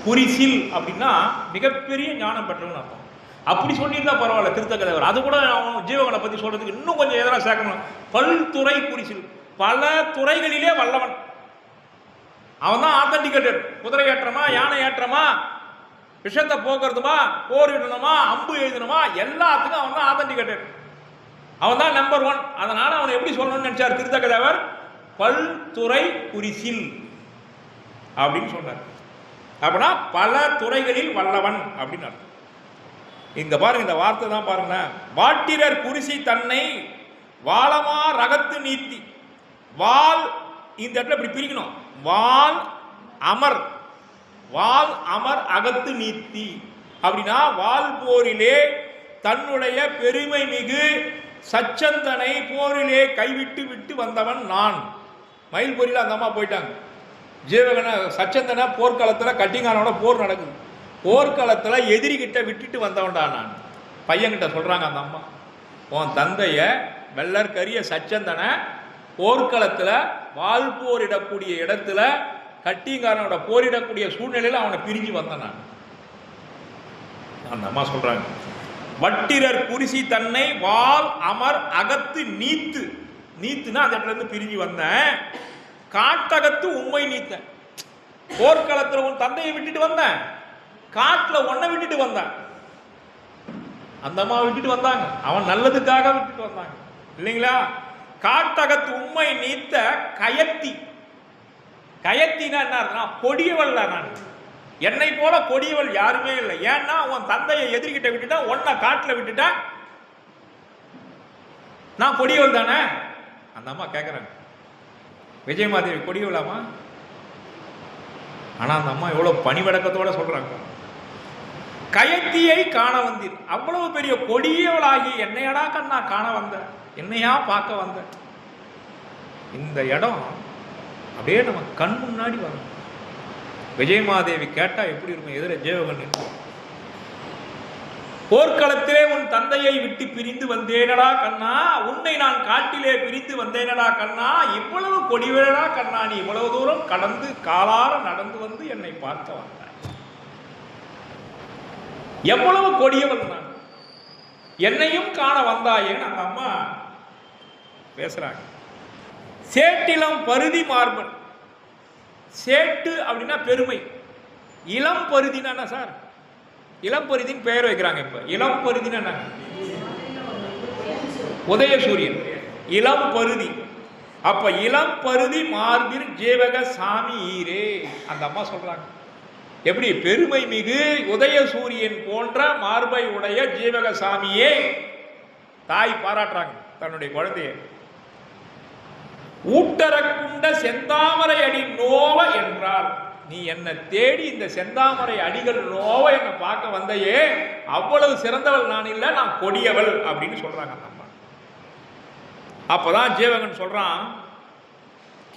குறிசில் அப்படின்னா மிகப்பெரிய ஞானம் பெற்றவன் அர்த்தம். அப்படி சொல்லியிருந்தா பரவாயில்ல திருத்தக்கதேவர். அது கூட அவன் ஜீவகனை பற்றி சொல்றதுக்கு இன்னும் கொஞ்சம் எதிராக சேர்க்கணும். பல்துறை குறிசில், பல துறைகளிலே வல்லவன். அவன் தான் ஆத்தன்டிகேட்டட். குதிரை ஏற்றமா, யானை ஏற்றமா, விஷத்தை போக்குறதுமா, போர் இடணுமா, அம்பு எழுதணுமா, எல்லாத்துக்கும் அவன் தான் ஆத்தன்டிகேட்டட். அவன் தான் நம்பர் 1. அதனால அவன் எப்படி சொல்லணும்னு நினைச்சார் திருத்தக்கதேவர்? பல்துறை குறிசில் அப்படின்னு சொன்னார். அப்படின்னா பல துறைகளில் வல்லவன் அப்படின்னு அர்த்தம். இங்க பாருங்க, இந்த வார்த்தை தான் பாருங்க. வாட்டிரர் குறிசி தன்னை வாளமா ரகத்து நீத்தி. வால் இந்த இடத்துல இப்படி பிரிக்கணும். வால் அமர், வால் அமர் அகத்து நீத்தி அப்படின்னா வால் போரிலே தன்னுடைய பெருமை மிகு சச்சந்தனை போரிலே கைவிட்டு விட்டு வந்தவன் நான். மயில் போரில் அந்த அம்மா போயிட்டாங்க. ஜீவகனை சச்சந்தனை போர்க்களத்தில் கட்டிங்கானோட போர் நடக்குது. போர்க்களத்தில் எதிரிகிட்ட விட்டுட்டு வந்தவன்டா நான். பையன்கிட்ட சொல்கிறாங்க அந்த அம்மா, உன் தந்தைய வெள்ளற்கரிய சச்சந்தனை போர்க்களத்தில் வால் போரிடக்கூடிய இடத்துல கட்டிங்காரனோட போரிடக்கூடிய சூழ்நிலையில் அவனை பிரிஞ்சு வந்தேன் நான். அந்த அம்மா சொல்கிறாங்க, வட்டிரர் குறிசி தன்னை வால் அமர் அகத்து நீத்து. நீத்துனா அந்த இடத்துல இருந்து பிரிஞ்சு வந்தேன். காட்டகத்து உண்மை நீத்தேன். போர்க்களத்தில் உன் தந்தையை விட்டுட்டு வந்தேன், காட்டில் ஒன்னை விட்டுட்டு வந்தேன். அந்த அம்மா விட்டுட்டு வந்தாங்க, அவன் நல்லதுக்காக விட்டுட்டு வந்தாங்க இல்லைங்களா? காட்டகத்து உண்மை நீத்த கயத்தி. கயத்தினா என்ன? கொடியவள் நான். என்னை போல கொடியவள் யாருமே இல்லை. ஏன்னா உன் தந்தையை எதிர்கிட்ட விட்டுட்டா, ஒன்ன காட்டில் விட்டுட்டா, நான் கொடியவள் தானே. அந்த அம்மா கேட்குறாங்க, விஜயமாதேவி கொடியவளாமா? ஆனால் அந்த அம்மா எவ்வளோ பணிவடக்கத்தோட சொல்றாங்க, கயத்தியை காண வந்தீர். அவ்வளவு பெரிய கொடியவளாகி என்னையடா கண்ணா காண வந்த, என்னையா பார்க்க வந்த. இந்த இடம் அப்படியே நம்ம கண் முன்னாடி வரும். விஜயமாதேவி கேட்டா எப்படி இருக்கும்? எதிர ஜீவகன், போர்க்களத்திலே உன் தந்தையை விட்டு பிரிந்து வந்தேனடா கண்ணா, உன்னை நான் காட்டிலே பிரிந்து வந்தேனடா கண்ணா, இவ்வளவு கொடிவேடா கண்ணா, நீ இவ்வளவு தூரம் கடந்து காலார நடந்து வந்து என்னை பார்க்க வந்தாய். எவ்வளவு கொடியவள் நான், என்னையும் காண வந்தாயேன்னு அந்த அம்மா பேசுறாங்க. சேட்டிலம் பருதி மார்பன். சேட்டு அப்படின்னா பெருமை. இளம் பருதினா சார், இளம் பருதின்னு பெயர் வைக்கிறாங்க. இப்ப இளம் பருதினா என்ன? உதயசூரியன் இளம் பருதி. அப்ப இளம் பருதி மார்பில் ஜீவக சாமி ஈரே. அந்த அம்மா சொல்றாங்க, எப்படி பெருமை மிகு உதயசூரியன் போன்ற மார்பை உடைய ஜீவக சாமியே தாய் பாராட்டுறாங்க தன்னுடைய குழந்தைய. ஊட்டரக்குண்ட செந்தாமரை அடி நோவ என்றால், நீ என்னை தேடி இந்த செந்தாமரை அடிகள் நோவ என்னை பார்க்க வந்தையே, அவ்வளவு சிறந்தவள் நான் இல்லை, நான் கொடியவள் அப்படின்னு சொல்றாங்க அந்த அம்மா. அப்பதான் ஜீவகன் சொல்றான்,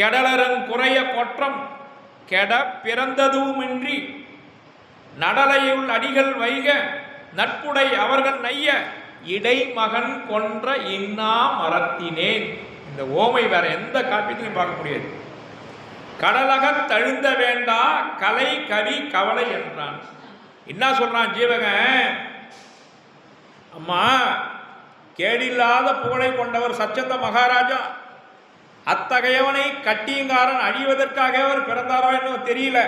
கெடலரன் குறைய கொற்றம் கெட பிறந்ததுமின்றி நடலையுள் அடிகள் வைக நட்புடை அவர்கள் நைய இடைமகன் கொன்ற இன்னா மரத்தினேன். இந்த ஓமை வேற எந்த காப்பியத்திலையும் பார்க்க முடியாது. கடலக தழுந்த வேண்டா கலை கவி கவலை என்றான். என்ன சொல்றான் ஜீவகன்? அம்மா, கேடில்லாத புகழை கொண்டவர் சச்சந்த மகாராஜா. அத்தகையவனை கட்டியங்காரன் அழிவதற்காக அவர் பிறந்தாரோ என்னவோ தெரியல.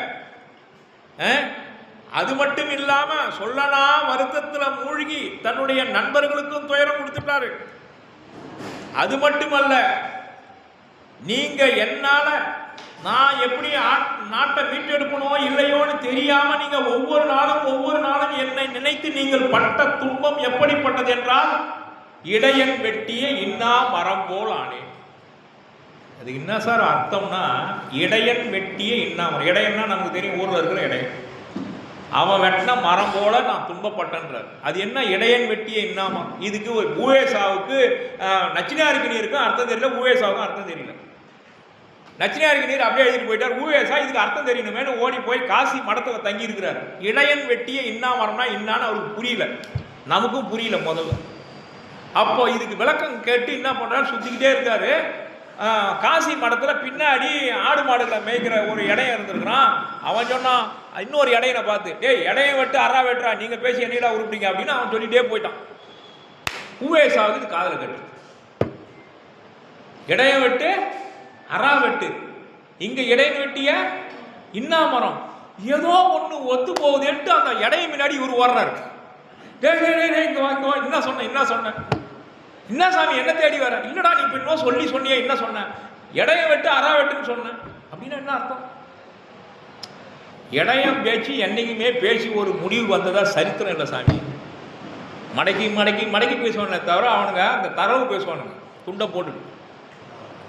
அது மட்டும் இல்லாம சொல்லனா வருத்தத்துல மூழ்கி தன்னுடைய நண்பர்களுக்கும் துயரம் கொடுத்துட்டாரு. அது மட்டுமல்ல, நீங்க என்னால நான் எப்படி நாட்டை மீட்டெடுக்கணும் இல்லையோன்னு தெரியாம நீங்க ஒவ்வொரு நாளும் என்னை நினைத்து நீங்கள் பட்ட துன்பம் எப்படிப்பட்டது என்றால், இடையன் வெட்டிய இன்னா மரம் போல் ஆனேன். அது என்ன சார் அர்த்தம்னா, இடையன் வெட்டிய இன்னா மரம். இடையன்னா நமக்கு தெரியும், ஊர்ல இருக்கிற இடையன். அவன் வெட்டின மரம் போல நான் துன்பப்பட்டன்றார். அது என்ன இடையன் வெட்டிய இன்னாமா? இதுக்கு ஊவேசாவுக்கு நச்சினாருக்கு நீருக்கும் அர்த்தம் தெரியல, ஊவேசாவுக்கும் அர்த்தம் தெரியல. நச்சினாருக்கு நீர் அப்படியே எழுதிட்டு போயிட்டார். ஊவேசா இதுக்கு அர்த்தம் தெரியணுமேனு ஓடி போய் காசி மடத்துல தங்கி இருக்கிறார். இடையன் வெட்டிய இன்னா மரம்னா இன்னான்னு அவருக்கு புரியல, நமக்கும் புரியல முதல்ல. அப்போ இதுக்கு விளக்கம் கேட்டு என்ன பண்றாரு, சுத்திக்கிட்டே இருக்காரு. காசி மடத்துல பின்னாடி ஆடு மாடுகளை மேய்க்கிற ஒரு இடம் இருந்திருக்கிறான். அவன் சொன்னான், இன்னொரு இடையனை பார்த்து, டேய் இடையன் வெட்டு அரா வெட்டுறா, நீங்க பேசி என்னடா உருப்பிட்டீங்க அப்படின்னு அவன் சொல்லிட்டே போயிட்டான். உவேசாவுக்கு காதல கட்டு, இடையன் வெட்டு அரா வெட்டு, இங்க இடையன் வெட்டிய இன்னா மரம், ஏதோ ஒண்ணு ஒத்து போகுதுன்ட்டு அந்த இடைய முன்னாடி இவர் ஓடுறாரு. என்ன சொன்ன என்ன சாமி என்ன தேடி வர? இல்லடா நீ இப்போ இன்னும் சொன்னியே, என்ன சொன்ன? இடைய வெட்டு அரா வெட்டுன்னு சொன்னேன். அப்படின்னா என்ன அர்த்தம்? இடையம் பேச்சு என்னைக்குமே பேசி ஒரு முடிவு வந்ததா சரித்திரம் இல்லை சாமி. மடக்கி மடக்கி மடக்கி பேசுவானே தவிர அவனுங்க அந்த தரவு பேசுவானுங்க துண்டை போட்டு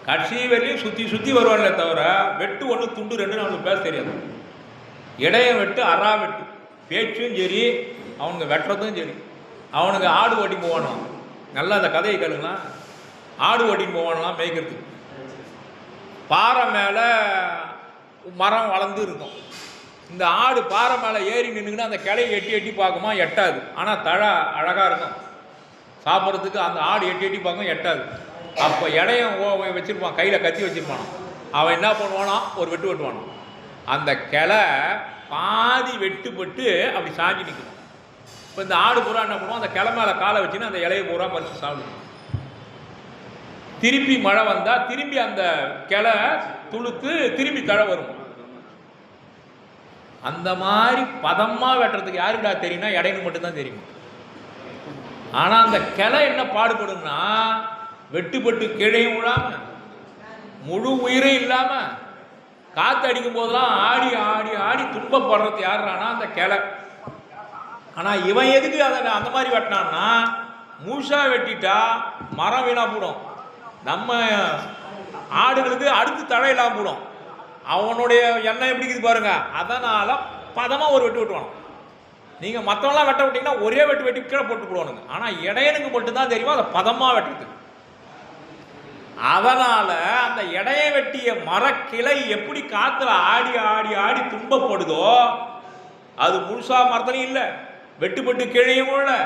கட்சி வரையும் சுற்றி சுற்றி வருவானே தவிர வெட்டு ஒன்று துண்டு ரெண்டுன்னு அவனுக்கு பேச தெரியாது. இடையம் வெட்டு அரா வெட்டு பேச்சும் சரி, அவனுங்க வெட்டுறதும் சரி. அவனுங்க ஆடு ஓட்டி போவானாம். நல்லா அந்த கதையை கேளுங்களா. ஆடு ஓட்டின்னு போவானலாம் மேய்க்கிறதுக்கு. பாறை மேலே மரம் வளர்ந்து இருக்கும். இந்த ஆடு பாறை மேலே ஏறி நின்றுங்கன்னா அந்த கிளையை எட்டி எட்டி பார்க்குமா, எட்டாது. ஆனால் தழை அழகாக இருக்கும் சாப்பிட்றதுக்கு. அந்த ஆடு எட்டி எட்டி பார்க்கும், எட்டாது. அப்போ இடையம் வச்சுருப்பான், கையில் கத்தி வச்சுருப்பானோ. அவன் என்ன பண்ணுவானா, ஒரு வெட்டு வெட்டுவானோ. அந்த கிளை பாதி வெட்டுப்பட்டு அப்படி சாஞ்சி நிற்கும். இப்போ இந்த ஆடு பூரா என்ன பண்ணுவோம், அந்த கிளை மேலே காலை வச்சுன்னு அந்த இலையை பூரா பறித்து சாப்பிடுவோம். திருப்பி மழை வந்தால் திரும்பி அந்த கிளை துளுத்து திரும்பி தழை வரும். அந்த மாதிரி பதமாக வெட்டுறதுக்கு யாருக்கா தெரியும்னா இடையனு மட்டும்தான் தெரியும். ஆனால் அந்த கிளை என்ன பாடுபடும்னா, வெட்டுப்பட்டு கீழையும் விடாம முழு உயிரும் இல்லாமல் காற்று அடிக்கும் போதெல்லாம் ஆடி ஆடி ஆடி துன்பப்படுறது யாருன்னா அந்த கிளை. ஆனால் இவன் எதுக்கு அதை அந்த மாதிரி வெட்டினான்னா, மூஷா வெட்டிட்டா மரம் வீணா போடும், நம்ம ஆடுகளுக்கு அடுத்து தழையெல்லாம் போடும். அவனுடைய எண்ணெய் எப்படி இருக்குது பாருங்க. அதனால பதமாக ஒரு வெட்டு வெட்டுவான். நீங்கள் மற்றவங்களாம் வெட்ட விட்டீங்கன்னா ஒரே வெட்டு வெட்டி கீழே போட்டு போடுவானுங்க. ஆனால் இடையனுக்கு மட்டும்தான் தெரியுமா அதை பதமாக வெட்டுறது. அதனால அந்த இடைய வெட்டிய மரக்கிளை எப்படி காத்துல ஆடி ஆடி ஆடி துன்பப்படுதோ, அது முழுசா மரத்தனையும் இல்லை, வெட்டுப்பட்டு கீழையும் இல்லை,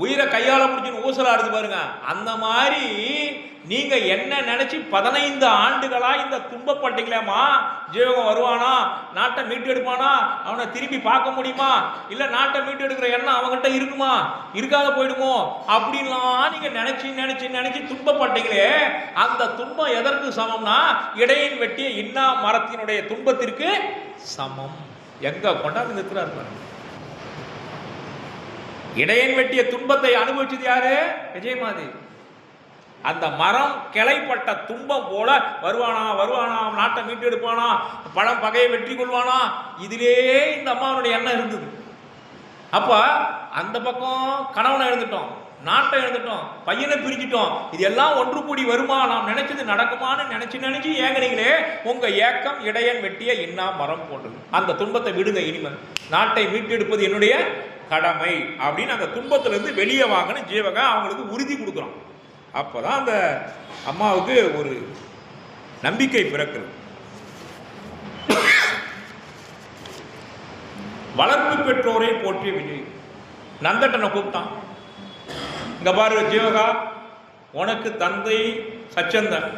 உயிரை கையாள முடிச்சுன்னு ஊசலாடுது பாருங்க. அந்த மாதிரி நீங்க என்ன நினைச்சு 15 ஆண்டுகளா இந்த துன்பப்பட்டீங்களேம்மா. ஜீவகம் வருவானா, நாட்டை மீட்டு எடுப்பானா, அவனை திரும்பி பார்க்க முடியுமா, இல்ல நாட்டை மீட்டு எடுக்கிற எண்ணம் அவங்ககிட்ட இருக்குமா, இருக்காத போயிடுமோ அப்படின்லாம் நீங்க நினைச்சு நினைச்சு நினைச்சு துன்பப்பட்டீங்களே. அந்த துன்பம் எதற்கு சமம்னா, இடையின் வெட்டிய இன்னா மரத்தினுடைய துன்பத்திற்கு சமம். எங்க கொண்டாந்து நிற்கிறார் பாருங்க. இடையன் வெட்டிய துன்பத்தை அனுபவிச்சது யாரு? விஜயமாதேவி. அந்த மரம் கிளைப்பட்ட துன்பம் போல வருவானா வருவானா, நாட்டை மீட்டு எடுப்பானா, பழம் பகையை வெற்றி கொள்வானா, இதிலே இந்த அம்மாவனுடைய எண்ணம் இருந்தது. அப்ப அந்த பக்கம் கணவனை எழுந்துட்டோம், நாட்டை எழுந்துட்டோம், பையனை பிரிஞ்சிட்டோம், இது எல்லாம் ஒன்று கூடி வருமா, நாம் நினைச்சது நடக்குமான்னு நினைச்சு நினைச்சு ஏங்குறீங்களே. உங்க ஏக்கம் இடையன் வெட்டிய இன்னா மரம் போன்றது. அந்த துன்பத்தை விடுங்க, இனிமேல் நாட்டை மீட்டு எடுப்பது என்னுடைய கடமை அப்படின்னு அந்த துன்பத்திலிருந்து வெளியே வாங்கன்னு ஜீவகா அவங்களுக்கு உறுதி கொடுக்குறோம். அப்போதான் அந்த அம்மாவுக்கு ஒரு நம்பிக்கை பிறக்கிறது. வளர்ப்பு பெற்றோரை போற்றிய விஜய் நந்தட்டனை கூப்பிட்டான். இங்க பாரு ஜீவகா, உனக்கு தந்தை சச்சந்தன்,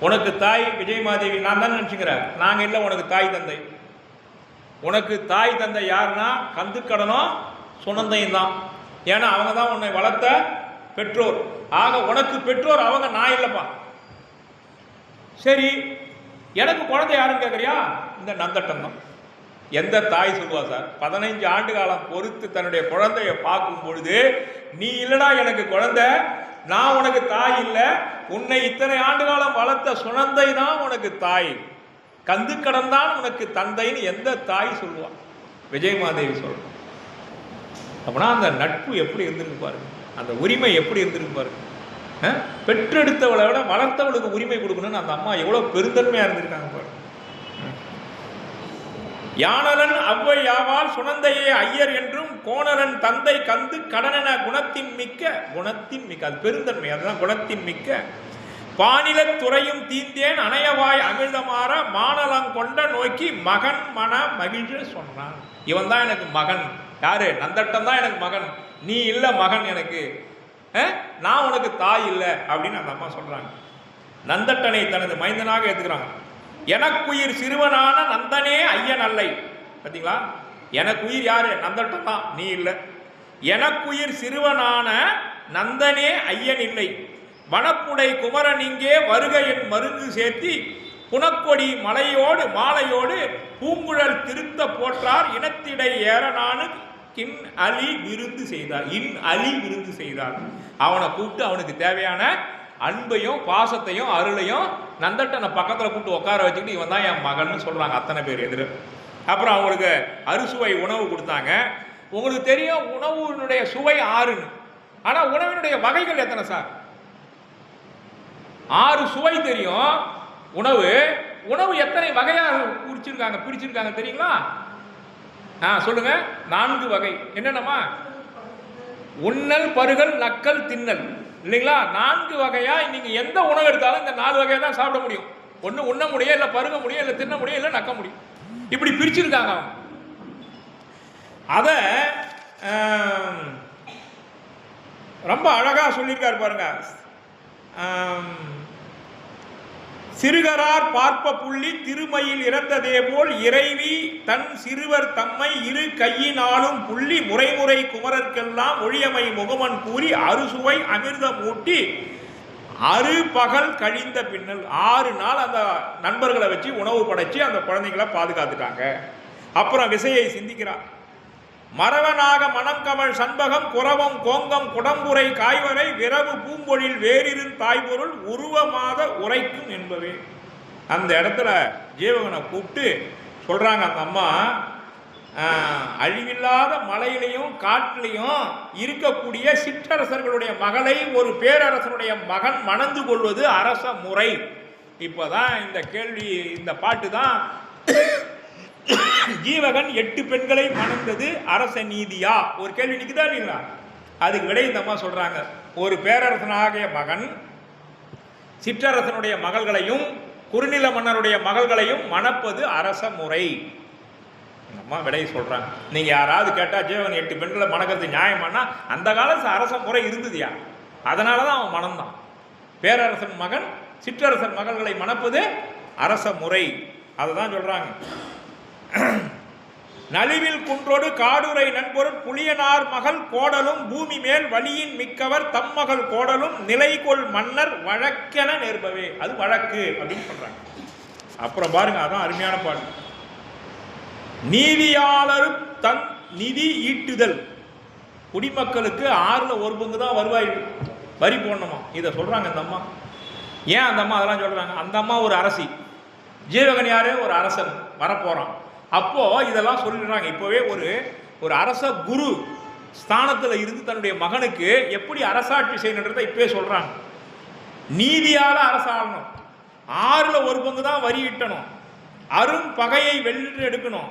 உனக்கு தாய் விஜயமாதேவி. நான் தான் நினைச்சுக்கிறேன், நாங்க இல்லை, உனக்கு தாய் தந்தை. உனக்கு தாய் தந்தை யாருன்னா கந்துக்கடனும் சுனந்தையும் தான். ஏன்னா அவங்க தான் உன்னை வளர்த்த பெற்றோர். ஆக உனக்கு பெற்றோர் அவங்க, நான் இல்லைப்பா. சரி, எனக்கு குழந்தை யாருன்னு கேட்குறியா? இந்த நந்தட்டம் தான். எந்த தாய் சொல்லுவா சார்? 15 ஆண்டு காலம் பொறுத்து தன்னுடைய குழந்தைய பார்க்கும் பொழுது, நீ இல்லடா எனக்கு குழந்தை, நான் உனக்கு தாய் இல்லை, உன்னை இத்தனை ஆண்டு காலம் வளர்த்த சுனந்தை தான் உனக்கு தாய், கந்துக்கடன் தான் உனக்கு தந்தைன்னு எந்த தாய் சொல்லுவா? விஜயமாதேவி சொல்லுவா. அப்படின்னா அந்த நட்பு எப்படி இருந்திருக்கு பாருங்க, அந்த உரிமை எப்படி இருந்திருக்கு பாருங்க. பெற்றெடுத்தவளை விட வளர்த்தவளுக்கு உரிமை கொடுக்கணும்னு அந்த அம்மா எவ்வளவு பெருந்தன்மையா இருந்திருக்காங்க பாருங்க. யானலன் அவ்வை யாவால் சுனந்தையே ஐயர் என்றும் கோணலன் தந்தை கந்து கடனென குணத்தின் மிக்க அது பெருந்தன்மை, அதுதான் குணத்தின் மிக்க. பானில துறையும் தீந்தேன் அணையவாய் அமிழ்தமாற மானலங்கொண்ட நோக்கி மகன் மன மகிழ்ச்சி சொன்னான். இவன் தான் எனக்கு மகன். யாரு? நந்தட்டம் தான் எனக்கு மகன், நீ இல்லை மகன் எனக்கு, நான் உனக்கு தாய் இல்லை அப்படின்னு அந்த அம்மா சொல்றாங்க. நந்தட்டனை தனது மைந்தனாக ஏற்றுக்கிறாங்க. எனக்குயிர் சிறுவனான நந்தனே ஐயன் அல்லை, பார்த்தீங்களா? எனக்கு உயிர் யாரு? நந்தட்டம் தான், நீ இல்லை. எனக்குயிர் சிறுவனான நந்தனே ஐயன் இல்லை, வனப்புடை குமரன் இங்கே வருக என் மருந்து சேர்த்தி புனக்கொடி மலையோடு மாலையோடு பூங்குழல் திருத்த போற்றார் இனத்திடை ஏறனானு கின் அலி விருந்து செய்தார். இன் அலி விருந்து செய்தார். அவனை கூப்பிட்டு அவனுக்கு தேவையான அன்பையும் பாசத்தையும் அருளையும் நந்தட்டனை பக்கத்தில் கூப்பிட்டு உட்கார வச்சுக்கிட்டு இவன் தான் என் மகன்னு சொல்கிறாங்க அத்தனை பேர் எதிர. அப்புறம் அவங்களுக்கு அறுசுவை உணவு கொடுத்தாங்க. உங்களுக்கு தெரியும் உணவுனுடைய சுவை 6ன்னு, ஆனால் உணவினுடைய வகைகள் எத்தனை சார்? 6 சுவை தெரியும். உணவு எத்தனை வகையாக பிரிச்சிருக்காங்க தெரியுங்களா? சொல்லுங்க. 4 வகை. என்னென்னமா? உண்ணல், பருகல், நக்கல், தின்னல், இல்லைங்களா? 4 வகையா நீங்க எந்த உணவு எடுத்தாலும் இந்த 4 வகையை தான் சாப்பிட முடியும். ஒன்று உண்ண முடியும், இல்லை பருக முடியும், இல்லை தின்ன முடியும், இல்லை நக்க முடியும். இப்படி பிரிச்சிருக்காங்க. அத ரொம்ப அழகா சொல்லியிருக்காரு பாருங்க. சிறுகரார் பார்ப்ப புள்ளி திருமையில் இறந்ததே போல் இறைவி தன் சிறுவர் தம்மை இரு கையினாலும் புள்ளி முறைமுறை குமரர்க்கெல்லாம் ஒழியமை முகமன் கூறி அறுசுவை அமிர்தம் ஊட்டி அறு பகல் கழிந்த பின்னல் 6 நாள் அந்த நண்பர்களை வச்சு உணவு படைச்சு அந்த குழந்தைகளை பாதுகாத்துட்டாங்க. அப்புறம் விசையை சிந்திக்கிறார். மரவனாக மனம் கமழ் சண்பகம் குரவம் கோங்கம் குடம்புரை காய்வரை விரவு பூம்பொழில் வேறிருந் தாய்பொருள் உருவமாத உரைக்கும் என்பவே. அந்த இடத்துல ஜீவகனை கூப்பிட்டு சொல்றாங்க அந்த அம்மா, அழிவில்லாத மலையிலையும் காட்டிலையும் இருக்கக்கூடிய சிற்றரசர்களுடைய மகளை ஒரு பேரரசனுடைய மகன் மணந்து கொள்வது அரச முறை. இப்பதான் இந்த கேள்வி, இந்த பாட்டு தான் ஜீவகன் 8 பெண்களை மணந்தது அரச நீதியா? ஒரு கேள்வி நிக்குதா இல்லைங்களா? அதுக்கு விடை இந்த அம்மா சொல்றாங்க, ஒரு பேரரசனாகிய மகன் சிற்றரசனுடைய மகள்களையும் குறுநில மன்னருடைய மகள்களையும் மணப்பது அரச முறை. அம்மா விடை சொல்றாங்க. நீங்க யாராவது கேட்டா ஜீவகன் 8 பெண்களை மணக்கிறது நியாயமானா, அந்த காலத்து அரச முறை இருந்ததுயா, அதனாலதான் அவன் மணந்தான். பேரரசன் மகன் சிற்றரசன் மகள்களை மணப்பது அரச முறை. அதுதான் சொல்றாங்க. நலிவில் குன்றோடு காடுரை நண்பொருள் புளியனார் மகள் கோடலும் பூமி மேல் வலியின் மிக்கவர் தம் மகள் கோடலும் நிலைகொள் மன்னர் வழக்கென நேர்பவே. அது வழக்கு அப்படின்னு சொல்றாங்க. அப்புறம் பாருங்க, அதான் அருமையான பாட்டு. நீதியாளர் தன் நிதி ஈட்டுதல். குடிமக்களுக்கு 6ல் 1 பங்கு தான் வருவாய் வரி போடணுமா, இதை சொல்றாங்க இந்த அம்மா. ஏன் அந்த அம்மா அதெல்லாம் சொல்றாங்க? அந்த அம்மா ஒரு அரசி, ஜீவகன் யாரு? ஒரு அரசன் வரப்போறான். அப்போ இதெல்லாம் சொல்லிடுறாங்க. இப்போவே ஒரு அரச குரு ஸ்தானத்தில் இருந்து தன்னுடைய மகனுக்கு எப்படி அரசாட்சி செய்யணுன்றதை இப்பவே சொல்றாங்க. நீதியால அரசாளணும், 6ல் 1 பங்கு தான் வரி ஈட்டணும், அரும் பகையை வென்று எடுக்கணும்,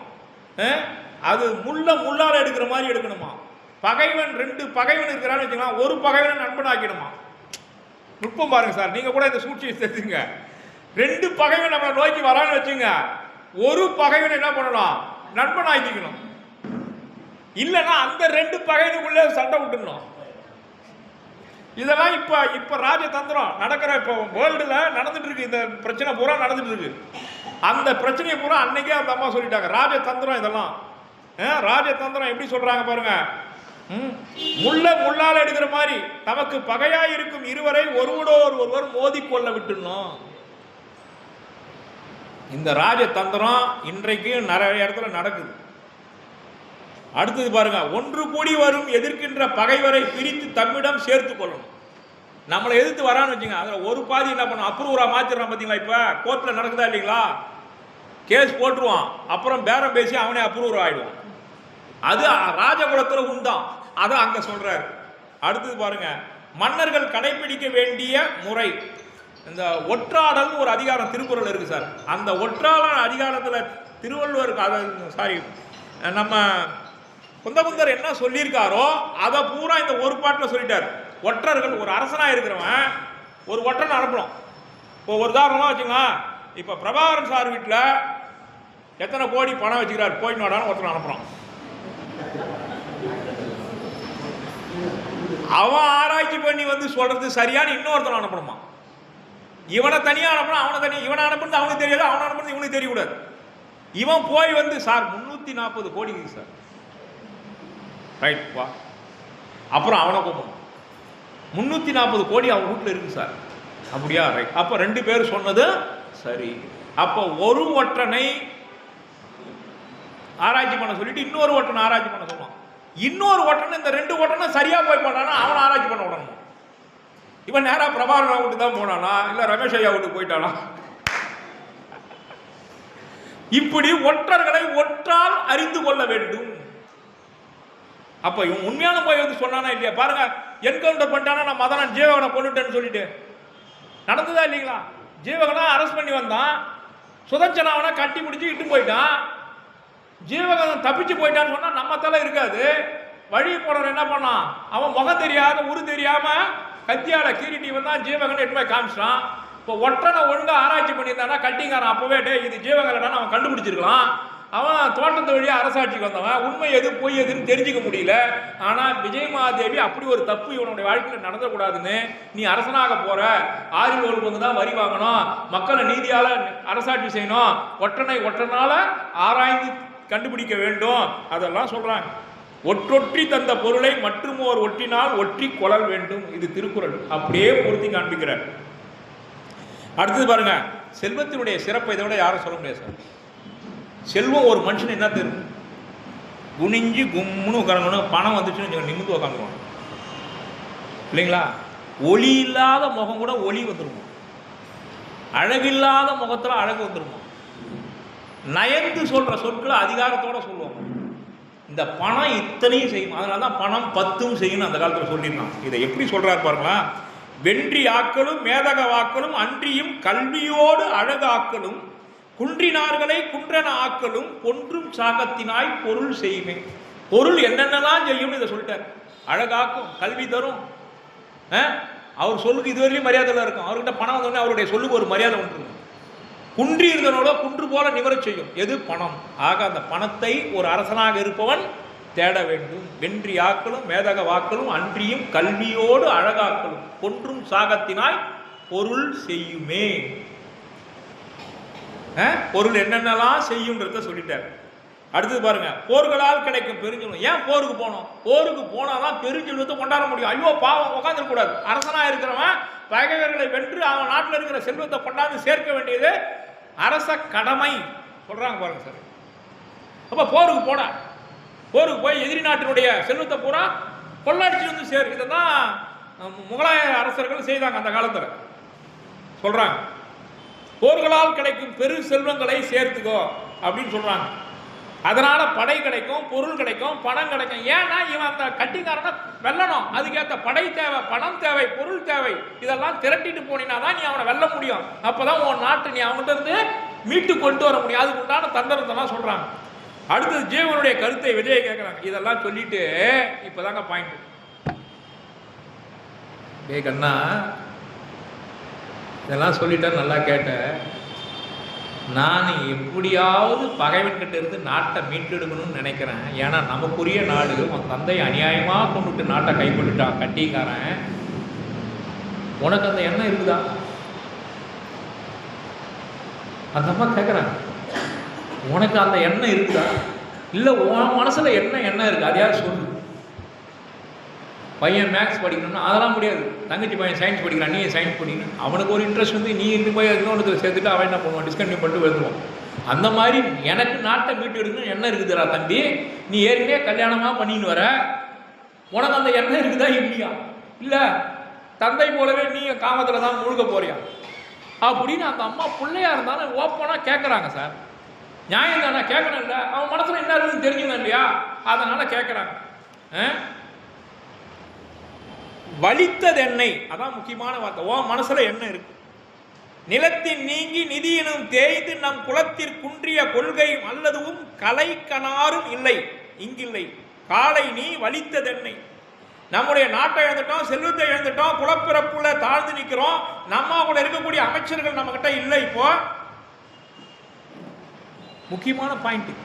அது முள்ளால எடுக்கிற மாதிரி எடுக்கணுமா. பகைவன் 2 பகைவன் இருக்கிறான்னு வச்சுக்கலாம், ஒரு பகைவனை நண்பன் ஆக்கிடுமா. நுட்பம் பாருங்க சார், நீங்க கூட இந்த சூழ்ச்சியை தெரிஞ்சுங்க. 2 பகைவன் நம்மளை நோக்கி வரான்னு வச்சுங்க, ஒரு பகைவன் என்ன பண்ணலாம்? நண்பன் ஆக்கிக்கணும். இல்லைன்னா அந்த 2 பகைவனுக்குள்ளே சண்டை விட்டுணும். இதெல்லாம் இப்ப ராஜதந்திரம் நடக்கிற, இப்போ வேர்ல்டுல நடந்துட்டு இருக்கு. இந்த பிரச்சனை பூரா நடந்துட்டு இருக்கு. அந்த பிரச்சனையை பூரா அன்னைக்கே அந்த அம்மா சொல்லிட்டாங்க. ராஜதந்திரம் இதெல்லாம். ராஜதந்திரம் எப்படி சொல்றாங்க பாருங்க. முள்ளால எடுக்கிற மாதிரி தமக்கு பகையாய் இருக்கும் இருவரை ஒருவர் மோதி கொள்ள விட்டுணும். இந்த ராஜதந்திரம் இன்றைக்கு நிறைய இடத்துல நடக்குது. அடுத்தது பாருங்க, ஒன்று கூடி வரும் எதிர்க்கின்ற பகைவரை பிரித்து தம்மிடம் சேர்த்து கொள்ளணும். நம்மளை எதிர்த்து வரான்னு வச்சுங்க, அதில் ஒரு பாதி என்ன பண்ணும்? அப்ரூவரா மாத்திடுறான். பார்த்தீங்களா? இப்போ கோர்ட்டில் நடக்குதா இல்லைங்களா? கேஸ் போட்டுருவான், அப்புறம் பேரம் பேசி அவனே அப்ரூவர் ஆயிடுவான். அது ராஜகுலத்தில் உண்டான். அதை அங்க சொல்றாரு. அடுத்தது பாருங்க, மன்னர்கள் கடைபிடிக்க வேண்டிய முறை. இந்த ஒற்றாடல் ஒரு அதிகாரம் திருக்குறள் இருக்கு சார். அந்த ஒற்றாடல் அதிகாரத்தில் திருவள்ளுவர், நம்ம குந்தகுந்தர் என்ன சொல்லியிருக்காரோ அதை பூரா இந்த ஒரு பாட்டில் சொல்லிட்டார். ஒற்றர்கள், ஒரு அரசனா இருக்கிறவன் ஒரு ஒற்றனை அனுப்பணும். இப்போ ஒரு உதாரணமாக வச்சுங்களா, இப்போ பிரபாகரன் சார் வீட்டில் எத்தனை கோடி பணம் வச்சுக்கிறார், போயிட்டு வாடான்னு ஒருத்தனை அனுப்புறான். அவன் ஆராய்ச்சி பண்ணி வந்து சொல்றது சரியானு இன்னொருத்தனை அனுப்பணுமா. இவனை தனியாக அனுப்பணும், அவனை தனியாக, இவனை அனுப்புறது அவனுக்கு தெரியாது, அவனை அனுப்புறது இவனுக்கு தெரியக்கூடாது. இவன் போய் வந்து சார் 340 கோடி இருக்கு சார். ரைட் வா. அப்புறம் அவனை கூப்பிடணும். 340 கோடி அவன் வீட்டில் இருக்கு சார். அப்படியா? ரைட். அப்போ 2 பேர் சொன்னது சரி. அப்போ ஒரு ஒற்றனை ஆராய்ச்சி பண்ண சொல்லிட்டு இன்னொரு ஒற்றனை ஆராய்ச்சி பண்ண சொல்லுவான். இன்னொரு ஒற்றனை இந்த 2 ஒற்றனை சரியா போய் பண்ணானா அவனை ஆராய்ச்சி பண்ண விடணும். இவன் நேரா பிரபாகரன் வீட்டு தான் போனானா இல்ல ரமேஷ் ஐயா வீட்டுக்கு போயிட்டானா? இப்படி ஒற்றர்களை ஒற்றால் அறிந்து கொள்ள வேண்டும். அப்ப இவன் உண்மையான போய் வந்து சொன்னானா இல்லையா? பாருங்க, என்கவுண்டர் பண்ணிட்டானா நான் மதனன் ஜீவகனை கொண்டுட்டேன்னு சொல்லிட்டு நடந்ததா இல்லைங்களா? ஜீவகனை அரெஸ்ட் பண்ணி வந்தான், சுதர்சனாவனை கட்டி பிடிச்சி இட்டு போயிட்டான். ஜீவகன் தப்பிச்சு போயிட்டான்னு சொன்னா நம்ம தலை இருக்காது. வழி போனவன் என்ன பண்ணான்? அவன் முகம் தெரியாத உரு தெரியாம கத்தியால கீரிட்டி வந்தான், ஜீவகன் எட்டு போய் காமிச்சிட்டான். இப்போ ஒற்றனை ஒழுங்கா ஆராய்ச்சி பண்ணியிருந்தானா கட்டிங்காரன் அப்பவே இது ஜீவகன் அவன் கண்டுபிடிச்சிருக்கலாம். அவன் தோட்டத்து வழியாக அரசாட்சிக்கு வந்தவன், உண்மை எது பொய் எதுன்னு தெரிஞ்சுக்க முடியல. ஆனால் விஜயமாதேவி அப்படி ஒரு தப்பு இவனுடைய வாழ்க்கையில் நடந்தக்கூடாதுன்னு, நீ அரசனாக போற, 6 ஒரு பங்கு தான் வரி வாங்கணும், மக்களை நீதியால் அரசாட்சி செய்யணும், ஒற்றனால ஆராய்ந்து கண்டுபிடிக்க வேண்டும், அதெல்லாம் சொல்றாங்க. ஒற்றொற்றி தந்த பொருளை மற்றும் ஒரு ஒற்றினால் ஒற்றி கொள்ளல் வேண்டும். இது திருக்குறள். அப்படியே பொருத்தி காண்பிக்கிறார். அடுத்தது பாருங்க, செல்வத்தினுடைய சிறப்பை இதை விட யாரும் சொல்ல முடியாது சார். செல்வம் ஒரு மனுஷன் என்ன தெரியும், குனிஞ்சு கும்முன்னு உட்காரணும். பணம் வந்துச்சுன்னு நிமிந்து உட்காந்துருவாங்க இல்லைங்களா? ஒளி இல்லாத முகம் கூட ஒளி வந்துருமா, அழகில்லாத முகத்தில் அழகு வந்துருமா, நயந்து சொல்ற சொற்களை அதிகாரத்தோட சொல்லுவாங்க. இந்த பணம் இத்தனையும் செய்யும். அதனால தான் பணம் 10 செய்யணும் அந்த காலத்தில் சொல்லியிருந்தான். இதை எப்படி சொல்றாரு பாருங்களா? வென்றி ஆக்களும் மேதக வாக்களும் அன்றியும் கல்வியோடு அழகாக்களும் குன்றினார்களை குன்றன ஆக்களும் பொன்றும் சாகத்தினாய் பொருள் செய்யுமே. பொருள் என்னென்னலாம் செய்யும் இதை சொல்லிட்டார். அழகாக்கும், கல்வி தரும். அவர் சொல்லுக்கு இதுவரையிலும் மரியாதையில் இருக்கும். அவர்கிட்ட பணம் வந்தோடனே அவருடைய சொல்லுக்கு ஒரு மரியாதை வந்துருக்கும். குன்றி இருந்தனோட குன்று போல நிவரச் செய்யும். எது? பணம். ஆக அந்த பணத்தை ஒரு அரசனாக இருப்பவன் தேட வேண்டும். வென்றி ஆக்களும் மேதக வாக்களும் அன்றியும் கல்வியோடு அழகாக்களும் பொன்றும் சாகத்தினாய் பொருள் செய்யுமே. பொருள் என்னென்னலாம் செய்யும்ன்றத சொல்லிட்டார். அடுத்தது பாருங்க, போர்களால் கிடைக்கும் பெருஞ்செல்வம். ஏன் போருக்கு போனோம்? போருக்கு போனாதான் பெருஞ்செல்வத்தை கொண்டாட முடியும். ஐயோ பாவம் உட்காந்துருக்கூடாது. அரசனா இருக்கிறவன் பகைவர்களை வென்று அவன் நாட்டில் இருக்கிற செல்வத்தை கொண்டாந்து சேர்க்க வேண்டியது அரச கடமை சொல்றாங்க பாருங்க சார். அப்ப போருக்கு போனா, போருக்கு போய் எதிரி நாட்டினுடைய செல்வத்தை பூரா கொள்ளாடிச்சு வந்து சேர். இதான் முகலாய அரசர்கள் செய்தாங்க அந்த காலத்தில் சொல்றாங்க. போர்களால் கிடைக்கும் பெரு செல்வங்களை சேர்த்துக்கோ அப்படின்னு சொல்றாங்க. அதனால படை கிடைக்கும், பொருள் கிடைக்கும், பணம் கிடைக்கும். ஏன்னா இவன் அந்த கட்டிக்காரனை வெல்லணும். அதுக்கேற்ற படை தேவை, பணம் தேவை, பொருள் தேவை. இதெல்லாம் திரட்டிட்டு போனீங்கன்னா தான் நீ அவனை வெல்ல முடியும். அப்பதான் உன் நாட்டை நீ அவன்கிட்ட இருந்து மீட்டு கொண்டு வர முடியும். அதுக்கு உண்டான தந்திரத்தெல்லாம் சொல்றாங்க. அடுத்தது ஜீவனுடைய கருத்தை விஜய கேட்கிறாங்க. இதெல்லாம் சொல்லிட்டு இப்பதாங்க பாயிண்ட். கண்ணா இதெல்லாம் சொல்லிட்டா நல்லா கேட்ட. நான் எப்படியாவது பகைவன் கிட்ட இருந்து நாட்டை மீட்டெடுக்கணும்னு நினைக்கிறேன். ஏன்னா நமக்குரிய நாடு உன் தந்தை அநியாயமாக கொண்டுட்டு நாட்டை கைப்பற்றிட்டான் கட்டிக்காரன். உனக்கு அந்த எண்ணம் இருக்குதா? அந்த அம்மா கேட்குறாங்க, உனக்கு அந்த எண்ணம் இருக்குதா? இல்லை உன் மனசுல என்ன எண்ணம் இருக்கு அதையாவது சொல்லு. பையன் மேக்ஸ் படிக்கணும்னா அதெல்லாம் முடியாது. தங்கச்சி பையன் சயின்ஸ் படிக்கிறான், நீ சயின்ஸ் படிக்கணும். அவனுக்கு ஒரு இன்ட்ரெஸ்ட் வந்து நீ இன்னும் போய் இன்னொன்று சேர்த்துட்டு அவன் என்ன பண்ணுவான்? டிஸ்கன்டினியூ பண்ணிட்டு வந்துடுவான். அந்த மாதிரி எனக்கு நாட்டை மீட்டு எடுக்கணும்னு எண்ணம் இருக்குதுடா தம்பி. நீ ஏற்கனவே கல்யாணமாக பண்ணின்னு வர, உனக்கு அந்த எண்ணம் இருக்குதா இல்லையா? இல்லை தந்தை போலவே நீ காமத்தில் தான் முழுக போறியா அப்படின்னு அந்த அம்மா பிள்ளையா இருந்தாலும் ஓப்பனாக கேட்குறாங்க சார். நியாயம் தானே? கேட்கணும் இல்லை? அவன் மனசில் என்ன இருக்குதுன்னு தெரிஞ்சுக்கணும் இல்லையா? அதனால கேட்குறாங்க. வலித்தது என்னை, அதான் முக்கியமான வார்த்தை. ஓ மனசுல என்ன இருக்கு? நிலத்தின் நீங்கி நிதியினும் தேய்ந்து நம் குலத்திற் குன்றிய கொள்கை அல்லதுவும் கலை கனாரும் இல்லை இங்கில்லை காலை நீ வலித்தது என்னை. நம்முடைய நாட்டை இழந்துட்டோம், செல்வத்தை இழந்துட்டோம், குலப்பிறப்புல தாழ்ந்து நிற்கிறோம். நம்ம கூட இருக்கக்கூடிய அமைச்சர்கள் நம்ம கிட்ட இல்லை. இப்போ முக்கியமான பாயிண்ட்,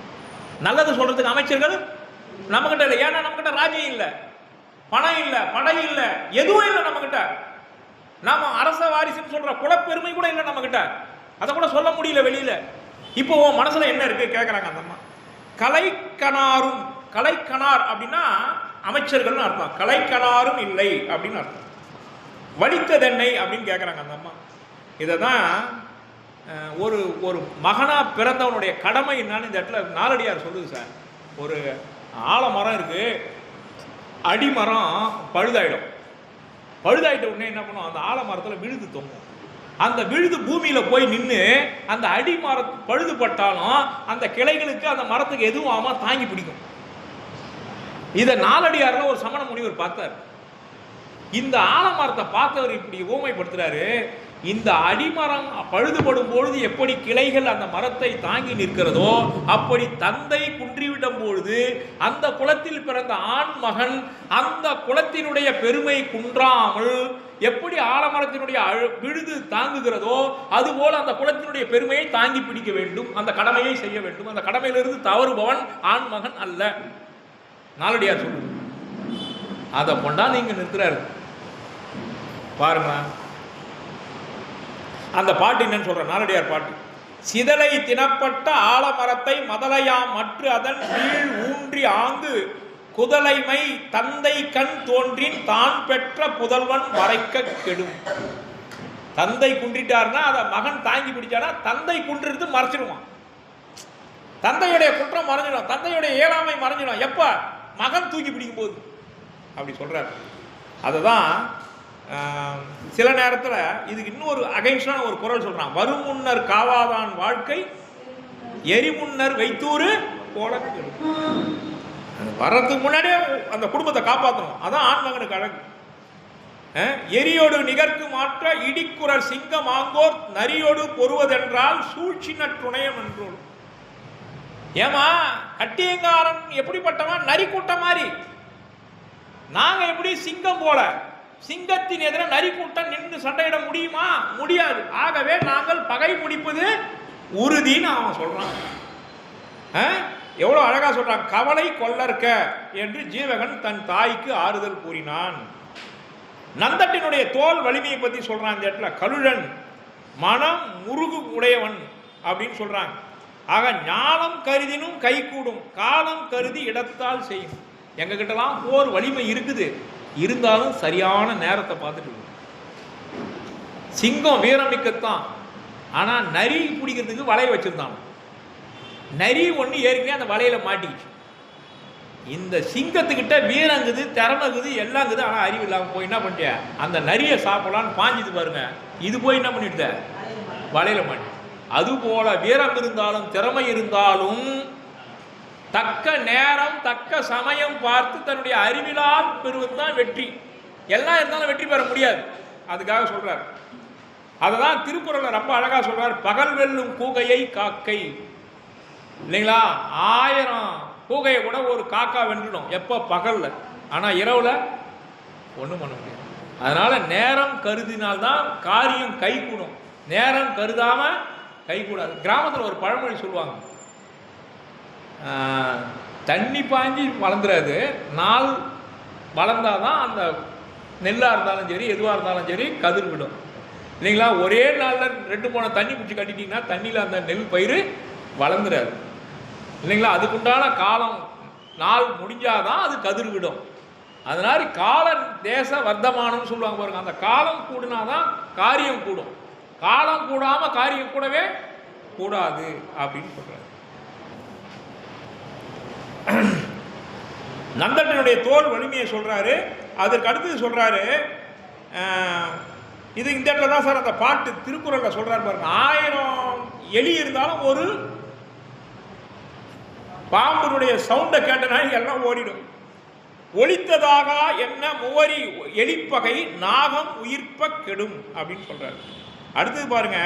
நல்லது சொல்றதுக்கு அமைச்சர்கள் நம்ம கிட்ட இல்லை. ஏன்னா நம்ம கிட்ட ராஜ்யம் இல்லை, பணம் இல்லை, படை இல்லை, எதுவும் இல்லை நம்ம கிட்ட. நாம அரச வாரிசுன்னு சொல்ற குலப்பெருமை கூட இல்லை நம்ம கிட்ட. அதை கூட சொல்ல முடியல வெளியில. இப்போ உன் மனசுல என்ன இருக்கு கேட்கறாங்க அந்த அம்மா. கலைக்கணாரும், கலைக்கணார் அப்படின்னா அமைச்சர்கள்னு அர்த்தம், கலைக்கணாரும் இல்லை அப்படின்னு அர்த்தம். வலித்ததென்னை அப்படின்னு கேட்குறாங்க அந்த அம்மா. இதை தான் ஒரு ஒரு மகனாக பிறந்தவனுடைய கடமை என்னன்னு இந்த இடத்துல நாலடியார் சொல்லுது சார். ஒரு ஆலமரம் இருக்குது, அடிமரம் பழுதாயிடும். பழுதாயிட்ட உடனே என்ன பண்ணும், அந்த ஆலமரத்தில் விழுது தொங்கும். அந்த விழுது பூமியில் போய் நின்று அந்த அடிமரம் பழுதுபட்டாலும் அந்த கிளைகளுக்கு அந்த மரத்துக்கு எதுவும் ஆகாம தாங்கி பிடிக்கும். இதை நாலடியாரில் ஒரு சமண முனிவர் பார்த்தார். இந்த ஆலமரத்தை பார்த்தவர் இப்படி ஊமைப்படுத்துறாரு. இந்த அடிமரம் பழுதுபடும் பொழுது எப்படி கிளைகள் அந்த மரத்தை தாங்கி நிற்கிறதோ அப்படி தந்தை குன்றிவிடும் பொழுது அந்த குலத்தில் பிறந்த ஆண் மகன் அந்த குலத்தினுடைய பெருமை குன்றாமல் எப்படி ஆலமரத்தினுடைய விழுது தாங்குகிறதோ அதுபோல் அந்த குலத்தினுடைய பெருமையை தாங்கி பிடிக்க வேண்டும், அந்த கடமையை செய்ய வேண்டும். அந்த கடமையிலிருந்து தவறுபவன் ஆண் மகன் அல்ல. நாலடியார் சொல்லு அதை கொண்டாந்து இங்க நிற்கிறாரு பாருங்க. அந்த பாட்டு என்னன்னு சொல்ற நாலடியார் பாட்டு. சிதலை தினப்பட்ட ஆலமரத்தை மதலையாம் மற்ற அதன் கீழ் ஊன்றி ஆங்கு குதலைமை தந்தை கண் தோன்றின் தான் பெற்ற புதல்வன் மறைக்க கெடும். தந்தை குன்றிட்டார்னா அதை மகன் தாங்கி பிடிச்சானா தந்தை குன்றது மறைச்சிடுவான். தந்தையுடைய குற்றம் மறைஞ்சிடும், தந்தையுடைய இயலாமை மறைஞ்சிடும். எப்ப மகன் தூக்கி பிடிக்கும் போது அப்படி சொல்றாரு. அதுதான் சில நேரத்தில் இதுக்கு இன்னொரு அகைன்ஸ்டான ஒரு குரல் சொல்றான். வரும் முன்னர் காவாதான் வாழ்க்கை எரி முன்னர் வைத்தூறு போல. வர்றதுக்கு முன்னாடியே அந்த குடும்பத்தை காப்பாற்றணும். அதான் ஆண்மகனுக்கு அழகு. எரியோடு நிகர்க்கு மாற்ற இடிக்குறர் சிங்கம் ஆங்கோர் நரியோடு பொறுவதென்றால் சூழ்ச்சின துணையம் என்றோடு. ஏமா கட்டியங்காரன் எப்படிப்பட்டவன்? நரி கூட்டம் மாதிரி. நாங்க எப்படி சிங்கம் போல. சிங்கத்தின் எதிர நரி கூட்டம் நின்று சண்டையிட முடியுமா? முடியாது. ஆகவே நாங்கள் பகை முடிப்பது உறுதின்னு அவன் சொல்றான். எவ்வளவு அழகா சொல்றான். கவலை கொள்ளற்க என்று ஜீவகன் தன் தாய்க்கு ஆறுதல் கூறினான். நந்தட்டினுடைய தோல் வலிமையை பத்தி சொல்றான் இந்த இடத்துல. கலுழன் மனம் முருகு உடையவன் அப்படின்னு சொல்றாங்க. ஆக ஞானம் கருதினும் கை கூடும், காலம் கருதி இடத்தால் செய்யும். எங்க கிட்டலாம் போர் வலிமை இருக்குது, இருந்தாலும் சரியான நேரத்தை பார்த்துட்டு. சிங்கம் வீரமிக்கத்தான், ஆனா நரி பிடிக்கிறதுக்கு வலையை வச்சிருந்தான். நரி ஒன்று ஏற்கனவே அந்த வலையில மாட்டிக்கிச்சு. இந்த சிங்கத்துக்கிட்ட வீரங்குது, திறமைக்குது, எல்லாங்குது, ஆனால் அறிவு இல்லாமல் போய் என்ன பண்ணிட்டிய அந்த நரியை சாப்பிடலான்னு பாஞ்சிது பாருங்க. இது போய் என்ன பண்ணிட்டு வலையில மாட்டி. அதுபோல வீரம் இருந்தாலும் திறமை இருந்தாலும் தக்க நேரம் தக்க சமயம் பார்த்து தன்னுடைய அறிவிலால் பெறுவதுதான் வெற்றி. எல்லாம் இருந்தாலும் வெற்றி பெற முடியாது. அதுக்காக சொல்றார். அததான் திருக்குறள்ல ரொம்ப அழகா சொல்றார். பகல் வெல்லும் கூகையை காக்கை. இல்லைங்களா? 1000 கூகையை கூட ஒரு காக்கா வென்றுடும். எப்போ? பகல்ல. ஆனா இரவுல ஒண்ணும் பண்ண முடியாது. அதனால நேரம் கருதினால்தான் காரியம் கை கூடும். நேரம் கருதாம கை கூடாது. கிராமத்தில் ஒரு பழமொழி சொல்லுவாங்க, தண்ணி பாஞ்சி வளர்ந்துறாது, நாள் வளர்ந்தாதான் அந்த நெல்லாக இருந்தாலும் சரி எதுவாக இருந்தாலும் சரி கதிர் விடும். இல்லைங்களா? ஒரே நாளில் 2 போன தண்ணி பிடிச்சி கட்டிட்டீங்கன்னா தண்ணியில் அந்த நெல் பயிர் வளர்ந்துறாது. இல்லைங்களா? அதுக்குண்டான காலம் நாள் முடிஞ்சாதான் அது கதிர் விடும். அதனால கால தேச வர்த்தமானம்னு சொல்லுவாங்க பாருங்க. அந்த காலம் கூடினாதான் காரியம் கூடும். காலம் கூடாம காரியம் கூடவே கூடாது அப்படின்னு சொல்றாரு. நந்தட்டனுடைய தோல் வலிமையை சொல்றாரு. அதற்கு அடுத்தது சொல்றாரு, இது இந்த இடத்துல தான் சார் அந்த பாட்டு திருக்குறள்ல சொல்றாரு பாருங்க. 1000 எலி இருந்தாலும் ஒரு பாம்புடைய சவுண்டை கேட்டனால எல்லாம் ஓடிடும். ஒளித்ததாக என்ன முவரி எலிப்பகை நாகம் உயிர்ப்ப கெடும் அப்படின்னு சொல்றாரு. அடுத்தது பாருங்க,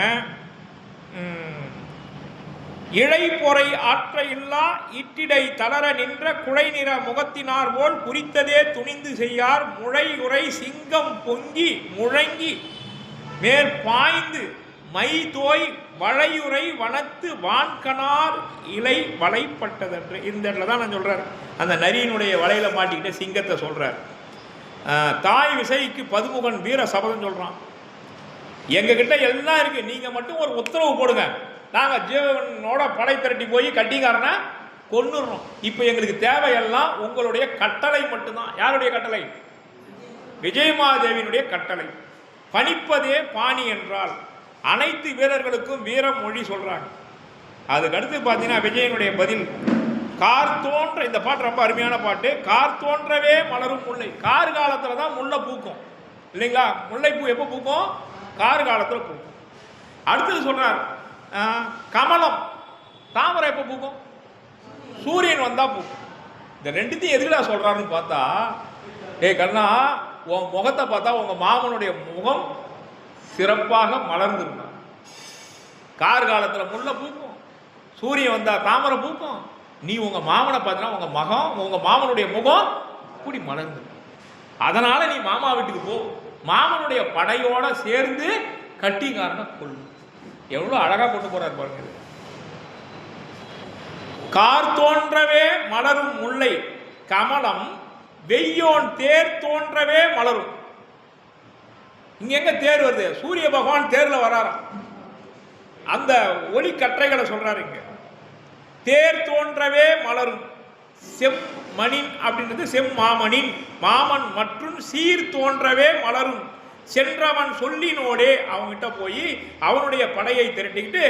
இழை பொறை ஆற்ற இல்லா இட்டிடை தளர நின்ற குழை நிற முகத்தினார் போல் குறித்ததே துணிந்து செய்யார் முளை உரை சிங்கம் பொங்கி முழங்கி மேற் பாய்ந்து மை தோய் வளையுறை வனத்து வான்கனார் இலை வளைப்பட்டதன்று. இந்த இடத்துல தான் நான் சொல்றாரு, அந்த நரியினுடைய வலையில மாட்டிக்கிட்ட சிங்கத்தை சொல்றார். தாய் விசைக்கு பதுமுகன் வீர சபதம் சொல்றான். எங்ககிட்ட எல்லாம் இருக்கு, நீங்க மட்டும் ஒரு உத்தரவு போடுங்க, நாங்க ஜீவனோட படை திரட்டி போய் கட்டிக்காரனை கொன்னுறோம். இப்போ எங்களுக்கு தேவையெல்லாம் உங்களுடைய கட்டளை மட்டும்தான். யாருடைய கட்டளை? விஜயமாதேவியினுடைய கட்டளை. பணிப்பதே பாணி என்றால் அனைத்து வீரர்களுக்கும் வீர மொழி சொல்றாங்க. அதுக்கு அடுத்து பார்த்தீங்கன்னா விஜயனுடைய பதில், கார் தோன்ற, இந்த பாட்டு ரொம்ப அருமையான பாட்டு. கார் தோன்றவே மலரும் முல்லை. கார் காலத்தில் தான் முல்லை பூக்கும் இல்லைங்களா? முல்லைப்பூ எப்போ பூக்கும்? கார் காலத்தில் பூக்கும். அடுத்தது சொல்றார் கமலம், தாமரை எப்போ பூக்கும்? சூரியன் வந்தா பூக்கும். இந்த ரெண்டுத்தையும் எதுக்குடா சொல்றாருன்னு பார்த்தா, கண்ணா உன் முகத்தை பார்த்தா உங்க மாமனுடைய முகம் சிறப்பாக மலர்ந்துருக்கும். கார் காலத்தில் முல்லை பூக்கும், சூரியன் வந்தா தாமரை பூக்கும். நீ உங்க மாமனை பார்த்தா உங்க மாமனுடைய முகம் கூடி மலர்ந்து. அதனால நீ மாமா வீட்டுக்கு போ, மாமனுடைய படையோட சேர்ந்து கட்டிக்காரனை கொள்ளு. எவ்வளவு அழகா கொண்டு போறாரு பாருங்க. கார் தோன்றவே மலரும் முல்லை கமலம், வெய்யோன் தேர் தோன்றவே மலரும். இங்க எங்க தேர் வருது? சூரிய பகவான் தேர்ல வராராம். அந்த ஒளி கற்றைகளை சொல்றாரு இங்க. தேர் தோன்றவே மலரும். செம்மணின் அப்படின்றது செம்மாமணின் மாமன் மற்றும் சீர் தோன்றவே மலரும். சென்றவன் சொல்லினோடே அவன்கிட்ட போய் அவனுடைய படையை திரட்டிக்கிட்டு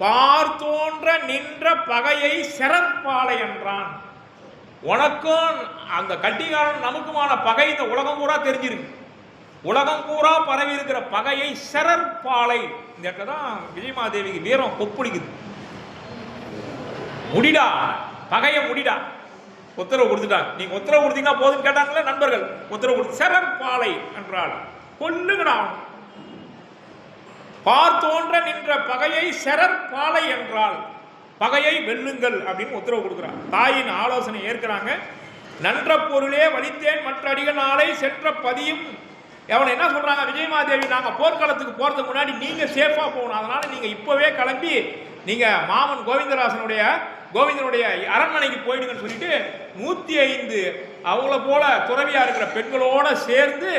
பார்த்தோன்ற நின்ற பகையை செரற்பாலை என்றான். உனக்கும் அந்த கட்டிகாரன் நமக்குமான பகை இந்த உலகம் பூரா தெரிஞ்சிருக்கு. உலகம் பூரா பரவி இருக்கிற பகையை செரற்பாலை. இந்த இடத்துல தான் விஜயமாதேவிக்கு வீரம் கொப்புளிக்குது. முடிடா, பகையை முடிடா, உத்தரவு கொடுத்துட்டாங்க. நீங்க உத்தரவு கொடுத்தீங்கன்னா போதும் கேட்டாங்களே நண்பர்கள். உத்தரவு கொடுத்து செரற்பாலை என்றால் கொல்லுங்கடா. பார்த்தோன்ற நின்ற பகையை செரற்பாலை என்றால் பகையை வெல்லுங்கள் அப்படின்னு உத்தரவு கொடுக்குறாங்க. தாயின் ஆலோசனை ஏற்கிறாங்க. நன்ற பொருளே வலித்தேன் மற்ற அடிகள் நாளை சென்ற பதியும். அவனை என்ன சொல்றாங்க? விஜயமாதேவி, நாங்க போர்க்களத்துக்கு போறதுக்கு முன்னாடி நீங்க சேஃபா போகணும், அதனால நீங்க இப்பவே கிளம்பி நீங்க மாமன் கோவிந்தனுடைய அரண்மனைக்கு போயிடுங்கன்னு சொல்லிட்டு 105 அவங்கள போல துறவியா இருக்கிற பெண்களோட சேர்ந்து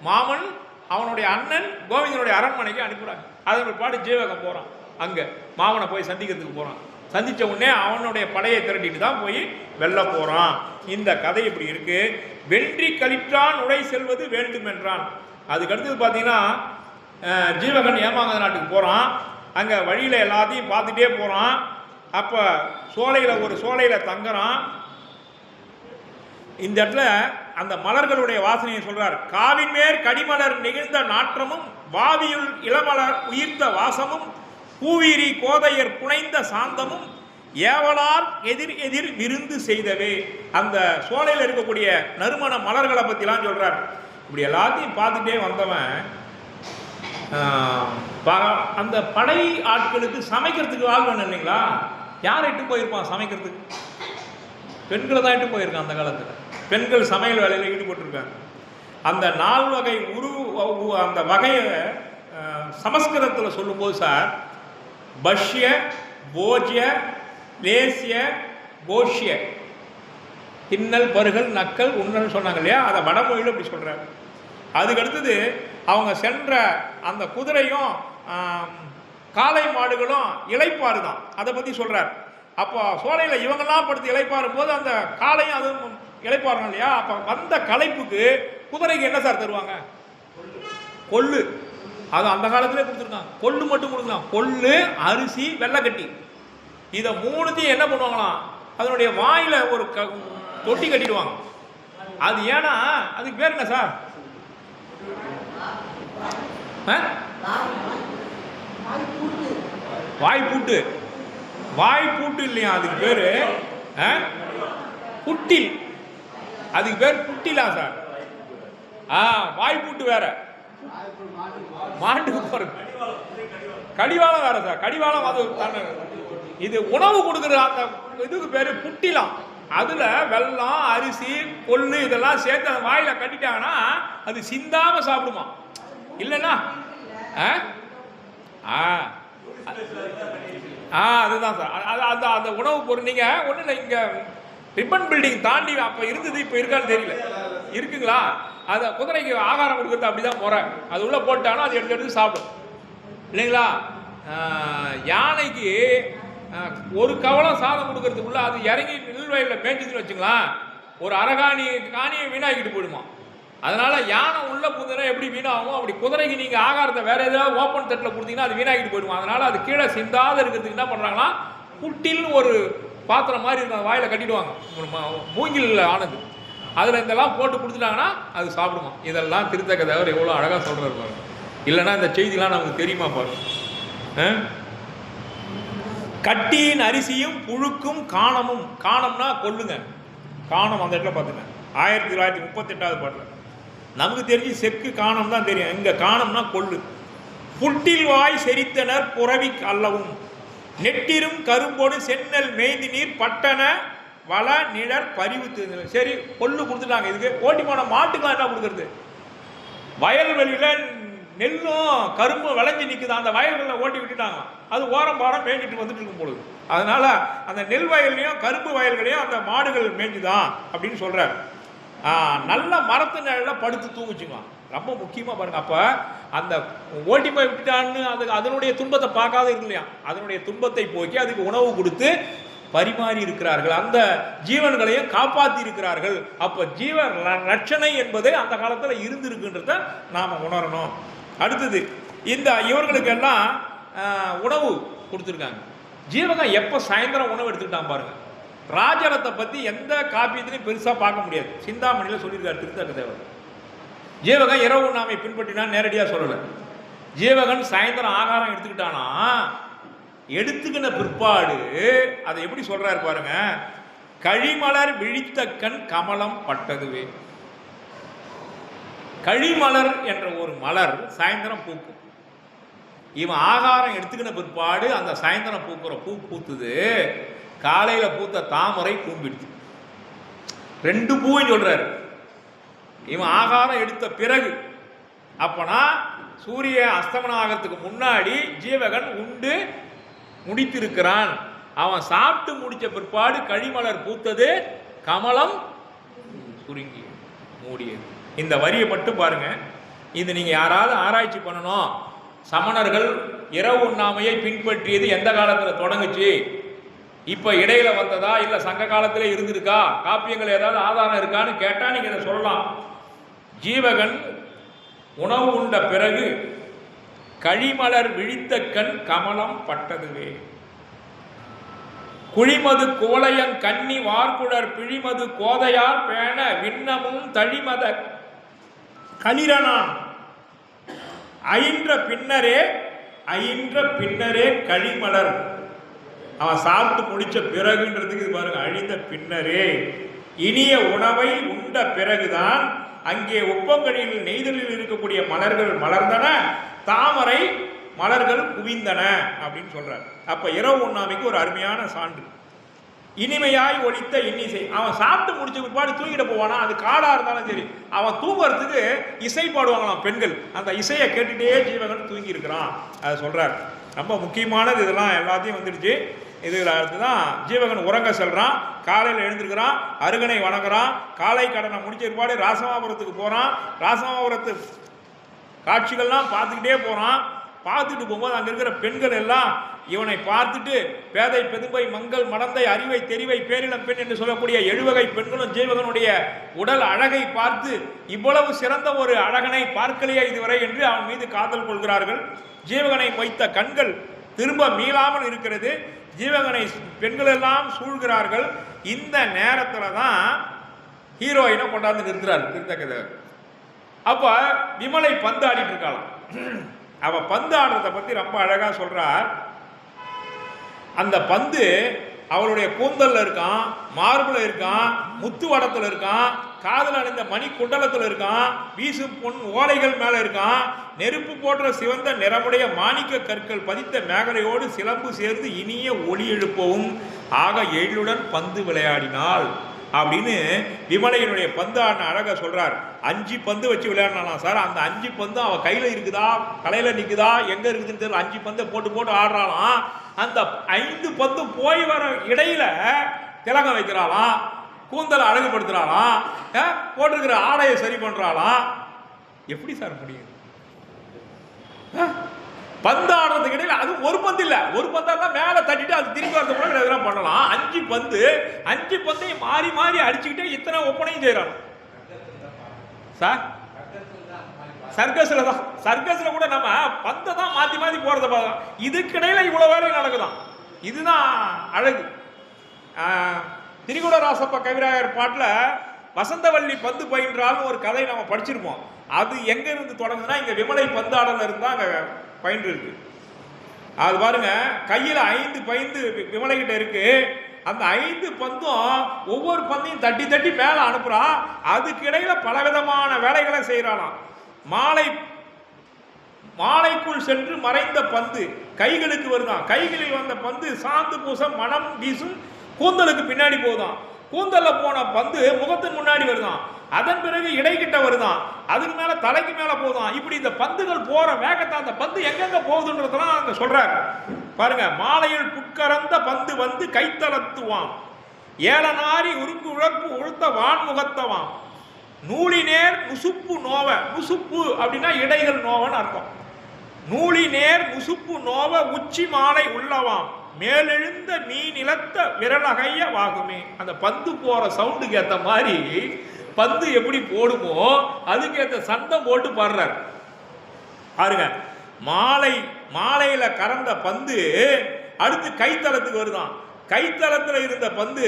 மாமன் அவனுடைய அண்ணன் கோவிந்தனுடைய அரண்மனைக்கு அனுப்புறாங்க. அதன் பாடு ஜீவகம் போறான். அங்க மாமனை போய் சந்திக்கிறதுக்கு போறான். சந்திச்ச உடனே அவனுடைய படையை திரட்டிட்டு தான் போய் வெல்ல போறான். இந்த கதை இப்படி இருக்கு. வென்றி கலிற்றான் உடை செல்வது வேண்டும் என்றான். அதுக்கு அடுத்தது பார்த்தீங்கன்னா ஜீவகன் ஏமாங்கத நாட்டுக்கு போறான். அங்க வழியில எல்லாத்தையும் பார்த்துட்டே போறான். அப்ப ஒரு சோலையில தங்குறான். இந்த இடத்துல அந்த மலர்களுடைய வாசனையை சொல்றார். காவின் மேற் கடிமலர் நெகிழ்ந்த நாற்றமும் வாவியுள் இளமலர் உயிர்த்த வாசமும் பூவீரி கோதையர் புனைந்த சாந்தமும் ஏவலார் எதிர் எதிர் விருந்து செய்தவே. அந்த சோலையில் இருக்கக்கூடிய நறுமண மலர்களை பற்றிலாம் சொல்றார். இப்படி எல்லாத்தையும் பார்த்துட்டே வந்தவன் அந்த படை ஆட்களுக்கு சமைக்கிறதுக்கு ஆள் வேணும் இல்லைங்களா? யாரை இட்டு போயிருப்பான் சமைக்கிறதுக்கு? பெண்களை தான் இட்டு போயிருக்கான். அந்த காலத்தில் பெண்கள் சமையல் வேலையில் ஈடுபட்டிருக்காங்க. அந்த 4 வகை அந்த வகையை சமஸ்கிருதத்தில் சொல்லும்போது சார், பஷ்ய, போஜ்ய, லேசிய, கோஷ்ய, தின்னல், பருகல், நக்கல், உண்ணல் சொன்னாங்க இல்லையா? அதை வடமொழியில் அப்படி சொல்கிறாங்க. அதுக்கு அடுத்தது அவங்க சென்ற அந்த குதிரையும் காளை மாடுகளும் இளைப்பாறு தான், அதை பற்றி சொல்கிறார். அப்போ சோலையில் இவங்கெல்லாம் படுத்து இளைப்பாறும் போது அந்த காளையும் அதுவும் இளைப்பாறணும் இல்லையா? அப்போ வந்த களைப்புக்கு குதிரைக்கு என்ன சார் தருவாங்க? கொள்ளு. அது அந்த காலத்திலே கொடுத்துருக்காங்க. கொள்ளு மட்டும் கொடுக்கலாம். கொள்ளு, அரிசி, வெள்ளைக்கட்டி, இதை 3த்தையும் என்ன பண்ணுவாங்களாம்? அதனுடைய வாயில ஒரு தொட்டி கட்டிடுவாங்க. அது ஏன்னா அதுக்கு பேர் என்ன சார்? வாய்ப்பூட்டு. வாய்ப்பூட்டு இல்லையா? அதுக்கு பேரு புட்டில். அதுக்கு பேர் புட்டிலா சார்? வாய்ப்பூட்டு வேற, மாட்டுக்கு போறது கடிவாளம் வேற சார். கடிவாளம் அது இது உணவு கொடுக்குற அந்த இதுக்கு பேரு புட்டிலாம். அதுல வெல்லம், அரிசி, கொள்ளு இதெல்லாம் சேர்த்து அந்த வாயில கட்டிட்டாங்கன்னா அது சிந்தாம சாப்பிடுமா. இல்லைன்னா அதுதான் சார். அந்த உணவு பொருள் நீங்க ஒண்ணு இல்லை, இங்க ரிப்பன் பில்டிங் தாண்டி அப்ப இருந்தது, இப்ப இருக்கான்னு தெரியல. இருக்குங்களா? அதை குதிரைக்கு ஆகாரம் கொடுக்கறது அப்படிதான் போறேன். அது உள்ள போட்டாலும் அது எடுத்து சாப்பிடும் இல்லைங்களா? யானைக்கு ஒரு கவலம் சாதம் கொடுக்கறதுக்குள்ள அது இறங்கி நெல் வயலில் மேய்ச்சதுன்னு வச்சுக்கலாம், ஒரு காணியை வீணாக்கிட்டு போயிடுமா. அதனால யானை உள்ள புதுனா எப்படி வீணாகும், அப்படி குதிரைக்கு நீங்க ஆகாரத்தை வேற ஏதாவது ஓப்பன் தட்டில் கொடுத்தீங்கன்னா அது வீணாக்கிட்டு போயிடுமா. அதனால அது கீழே சிந்தாத இருக்கிறதுக்கு என்ன பண்றாங்கன்னா, குட்டில்னு ஒரு பாத்திரம் மாதிரி இருக்கும், வாயில கட்டிடுவாங்க, மூங்கில் ஆனது, அதில் இதெல்லாம் போட்டு கொடுத்துட்டாங்கன்னா அது சாப்பிடுமா. இதெல்லாம் திருத்தக்க தேவர் எவ்வளோ அழகாக சொல்கிறார் பாருங்க. இல்லைன்னா இந்த செய்திலாம் நமக்கு தெரியுமா பாருங்க. கட்டியின் அரிசியும் புழுக்கும் காணமும், காணம்னா கொள்ளுங்க, காணம் அந்த இடத்துல பார்த்துங்க 1938 பாட்டில். நமக்கு தெரிஞ்சு செக்கு காணம் தான் தெரியும், இங்கே காணம்னா கொள்ளு. புட்டில் வாய் செரித்தனர் புறவி அல்லவும் நெட்டிரும் கரும்போடு சென்னல் மேய்ந்து நீர் பட்டன வள நிழற் பறிவு. சரி, கொள்ளு கொடுத்துட்டாங்க. இதுக்கு ஓட்டி போன மாட்டுக்கெல்லாம் என்ன கொடுக்குறது? வயல்வெளியில் நெல்லும் கரும்பும் விளைஞ்சி நிற்குது, அந்த வயல்களில் ஓட்டி விட்டுட்டாங்க, அது ஓரம் பாரம் மேய்ஞ்சிட்டு வந்துட்டு இருக்கும் பொழுது. அதனால அந்த நெல் வயல்லையும் கரும்பு வயல்களையும் அந்த மாடுகள் மேய்ஞ்சுதான் அப்படின்னு சொல்றாரு. நல்ல மரத்து நிழலில் படுத்து தூங்குச்சுக்கலாம், ரொம்ப முக்கியமாக பாருங்க. அப்போ அந்த ஓட்டி போய் விட்டுட்டான்னு அதனுடைய துன்பத்தை பார்க்காத இருக்கு இல்லையா, அதனுடைய துன்பத்தை போக்கி அதுக்கு உணவு கொடுத்து பரிமாறி இருக்கிறார்கள், அந்த ஜீவன்களையும் காப்பாற்றி இருக்கிறார்கள். அப்போ ஜீவ ரட்சணை என்பது அந்த காலத்தில் இருந்திருக்குன்றத நாம் உணரணும். அடுத்தது, இந்த இவர்களுக்கெல்லாம் உணவு கொடுத்துருக்காங்க. ஜீவகம் எப்போ சாயந்தரம் உணவு எடுத்துக்கிட்டான் பாருங்க. ராஜரத்தை பற்றி எந்த காப்பியத்திலையும் பெருசாக பார்க்க முடியாது, சிந்தாமணியில் சொல்லியிருக்காரு திருத்தக்க தேவர். ஜீவகன் இரவு உண்ணாமை பின்பற்றினான்னு நேரடியாக சொல்லலை. ஜீவகன் சாயந்தரம் ஆகாரம் எடுத்துக்கிட்டானா, எடுத்துக்கின பிற்பாடு அதை எப்படி சொல்றாரு பாருங்க. கழிமலர் விழித்த கண் கமலம் பட்டதுவே. கழிமலர் என்ற ஒரு மலர் சாயந்தரம் பூக்கும். இவன் ஆகாரம் எடுத்துக்கின பிற்பாடு அந்த சாயந்தரம் பூக்கிற பூ பூத்துது. காலையில பூத்த தாமரை கூம்பிடுச்சு. 2 பூவும் சொல்றாரு. இவன் ஆகாரம் எடுத்த பிறகு, அப்பனா சூரிய அஸ்தமனம் ஆகிறதுக்கு முன்னாடி ஜீவகன் உண்டு முடித்திருக்கிறான். அவன் சாப்பிட்டு முடிச்ச பிற்பாடு கழிமலர் பூத்தது, கமலம் சுருங்கி மூடியது. இந்த வரியை மட்டும் பாருங்க. இது நீங்க யாராவது ஆராய்ச்சி பண்ணணும், சமணர்கள் இரவு உண்ணாமையை பின்பற்றியது எந்த காலத்தில் தொடங்குச்சு, இப்ப இடையில வந்ததா இல்ல சங்க காலத்திலே இருந்திருக்கா, காப்பியங்கள் ஏதாவது ஆதாரம் இருக்கான்னு கேட்டா நீங்க இதை சொல்லலாம். ஜீவகன் உணவு உண்ட பிறகு கழிமலர் விழித்த கண் கமலம் பட்டதுவே. குழிமது கோலையன் கன்னி வார்குடர் பிழிமது கோதையார் பேண விண்ணமும் தழிமத களிரனான் அயின்ற பின்னரே கழிமலர். அவன் சாப்பிட்டு முடிச்ச பிறகுன்றதுக்கு இது பாருங்க, அழிந்த பின்னரே இனிய உணவை உண்ட பிறகுதான் அங்கே உப்பங்கழியில் நெய்தலில் இருக்கக்கூடிய மலர்கள் மலர்ந்தன, தாமரை மலர்கள் குவிந்தன அப்படின்னு சொல்றார். அப்ப இரவு உண்ணாமைக்கு ஒரு அருமையான சான்று. இனிமையாய் ஒலித்த இன்னிசை. அவன் சாப்பிட்டு முடிச்ச பிற்பாடு தூங்கிட போவானா, அது காடா இருந்தாலும் சரி, அவன் தூங்குறதுக்கு இசை பாடுவாங்களாம் பெண்கள். அந்த இசையை கேட்டுட்டே ஜீவகன் தூங்கி இருக்கிறான், அதை சொல்றார். ரொம்ப முக்கியமானது இதெல்லாம் எல்லாத்தையும் வந்துடுச்சு. இதுல அடுத்துதான் ஜீவகன் உறங்க செல்றான். காலையில் எழுந்திருக்கிறான், அருகனை வணங்குறான், காலை கடனை முடிச்ச பிற்பாடு ராசமாபுரத்துக்கு போறான். ராசமாபுரத்து காட்சிகள்லாம் பார்த்துக்கிட்டே போறான். பார்த்துட்டு போகும்போது அங்கே இருக்கிற பெண்கள் எல்லாம் இவனை பார்த்துட்டு பேதை பெதும்பை மங்கள் மடந்தை அறிவை தெரிவை பேரிளம் பெண் என்று சொல்லக்கூடிய 7 வகை பெண்களும் ஜீவகனுடைய உடல் அழகை பார்த்து இவ்வளவு சிறந்த ஒரு அழகனை பார்க்கலையே இதுவரை என்று அவன் மீது காதல் கொள்கிறார்கள். ஜீவகனை வைத்த கண்கள் திரும்ப மீளாமல் இருக்கிறது. ஜீவகனை பெண்கள் எல்லாம் சூழ்கிறார்கள். இந்த நேரத்தில் தான் ஹீரோயினை கொண்டாந்து நிறுத்துறாரு திருத்தக்கதை. அப்ப விமலை பந்து ஆடிட்டு இருக்காளாம். அவ பந்து ஆடுறத பத்தி ரொம்ப அழகா சொல்றார். அந்த பந்து அவளுடைய கூந்தல்ல இருக்கான், மார்புல இருக்கான், முத்து வடத்துல இருக்கான், காதல் அணிந்த மணி குண்டலத்துல இருக்கான், வீசும் பொன் ஓலைகள் மேல இருக்கான், நெருப்பு போன்ற சிவந்த நிறமுடைய மாணிக்க கற்கள் பதித்த மேகலையோடு சிலம்பு சேர்ந்து இனிய ஒளி எழுப்பவும் ஆக எழிலுடன் பந்து விளையாடினாள் அப்படின்னு விமலையினுடைய பந்து ஆடின அழகா சொல்றார். 5 பந்து வச்சு விளையாடினா சார், அந்த 5 பந்து அவ கையில இருக்குதா கலையில நிக்குதா எங்க இருக்குதுன்னு தெரியல, 5 பந்தை போட்டு ஆடுறாளாம். அந்த 5 பந்து போய் வர இடையில திலகம் வைக்கிறாளாம், கூந்தலை அழகுபடுத்துறாளாம், போட்டிருக்கிற ஆடையை சரி பண்றாளாம். எப்படி சார் முடியும்? பந்து ஆடுறதுக்கு இடையில அது ஒரு பந்து இல்ல, ஒரு பந்தா தான் மேல தட்டிட்டு அது திரும்பி வரது கூட இதெல்லாம் பண்ணலாம். 5 பந்து, 5 பந்தையும் மாறி மாறி அடிச்சுக்கிட்டே இத்தனை ஒப்பனையும் செய்யறாங்க சார். சர்க்கஸ்ல தான், சர்க்கஸ்ல கூட நம்ம பந்தை தான் மாத்தி மாத்தி போறத பார்க்கலாம். இதுக்கிடையில இவ்வளவு வேலை நடக்குதான். இதுதான் அழகு. திரிகுடராசப்ப கவிராயர் பாட்டுல வசந்தவல்லி பந்து பயின்றாலும் ஒரு கதை நம்ம படிச்சிருப்போம். அது எங்க இருந்து தொடங்குதுன்னா இங்க விமலை பந்தாடல இருந்தா அங்க பயின்று இருக்கு. அது பாருங்க, கையில 5 பந்து விமலை கிட்ட இருக்கு. அந்த 5 பந்தும் ஒவ்வொரு பந்தையும் தட்டி தட்டி மேல அனுப்புறான். அதுக்கு இடையில பலவிதமான வேலைகளை செய்யறானாம். மாலைக்குள் சென்று மறைந்த பந்து கைகளுக்கு வருதான். கைகளில் வந்த பந்து சாந்து பூச மனம் வீசும் கூந்தலுக்கு பின்னாடி போகுதான். கூந்தல்ல போன பந்து முகத்தின் முன்னாடி வருதான். அதன் பிறகு இடைக்கிட்ட வருதான். அதுக்கு மேல தலைக்கு மேல போகுதான். இப்படி இந்த பந்துகள் போற வேகத்தை அந்த பந்து எங்கெங்க போகுதுன்றதெல்லாம் அங்க சொல்றாரு பாருங்க. மாலையில் புட்கறந்த பந்து வந்து கைத்தளத்துவான், ஏலநாரி உருங்கு உழப்பு உழுத்த வான்முகத்தவான், நூலினேர் நுசுப்பு நோவ. நுசுப்பு அப்படின்னா இடைகள் நோவன்னு அர்த்தம். நூலினேர் நுசுப்பு நோவ உச்சி மாலை உள்ளவாம், மேலெழுந்த நீ நிலத்த விரலகைய வாகுமே. அந்த பந்து போற சவுண்டுக்கு ஏத்த மாதிரி பந்து எப்படி போடுமோ அதுக்கேற்ற சந்தம் போட்டு பாடுறார் பாருங்க. மாலையில கறந்த பந்து அடுத்து கைத்தளத்துக்கு வருதான். கைத்தளத்தில் இருந்த பந்து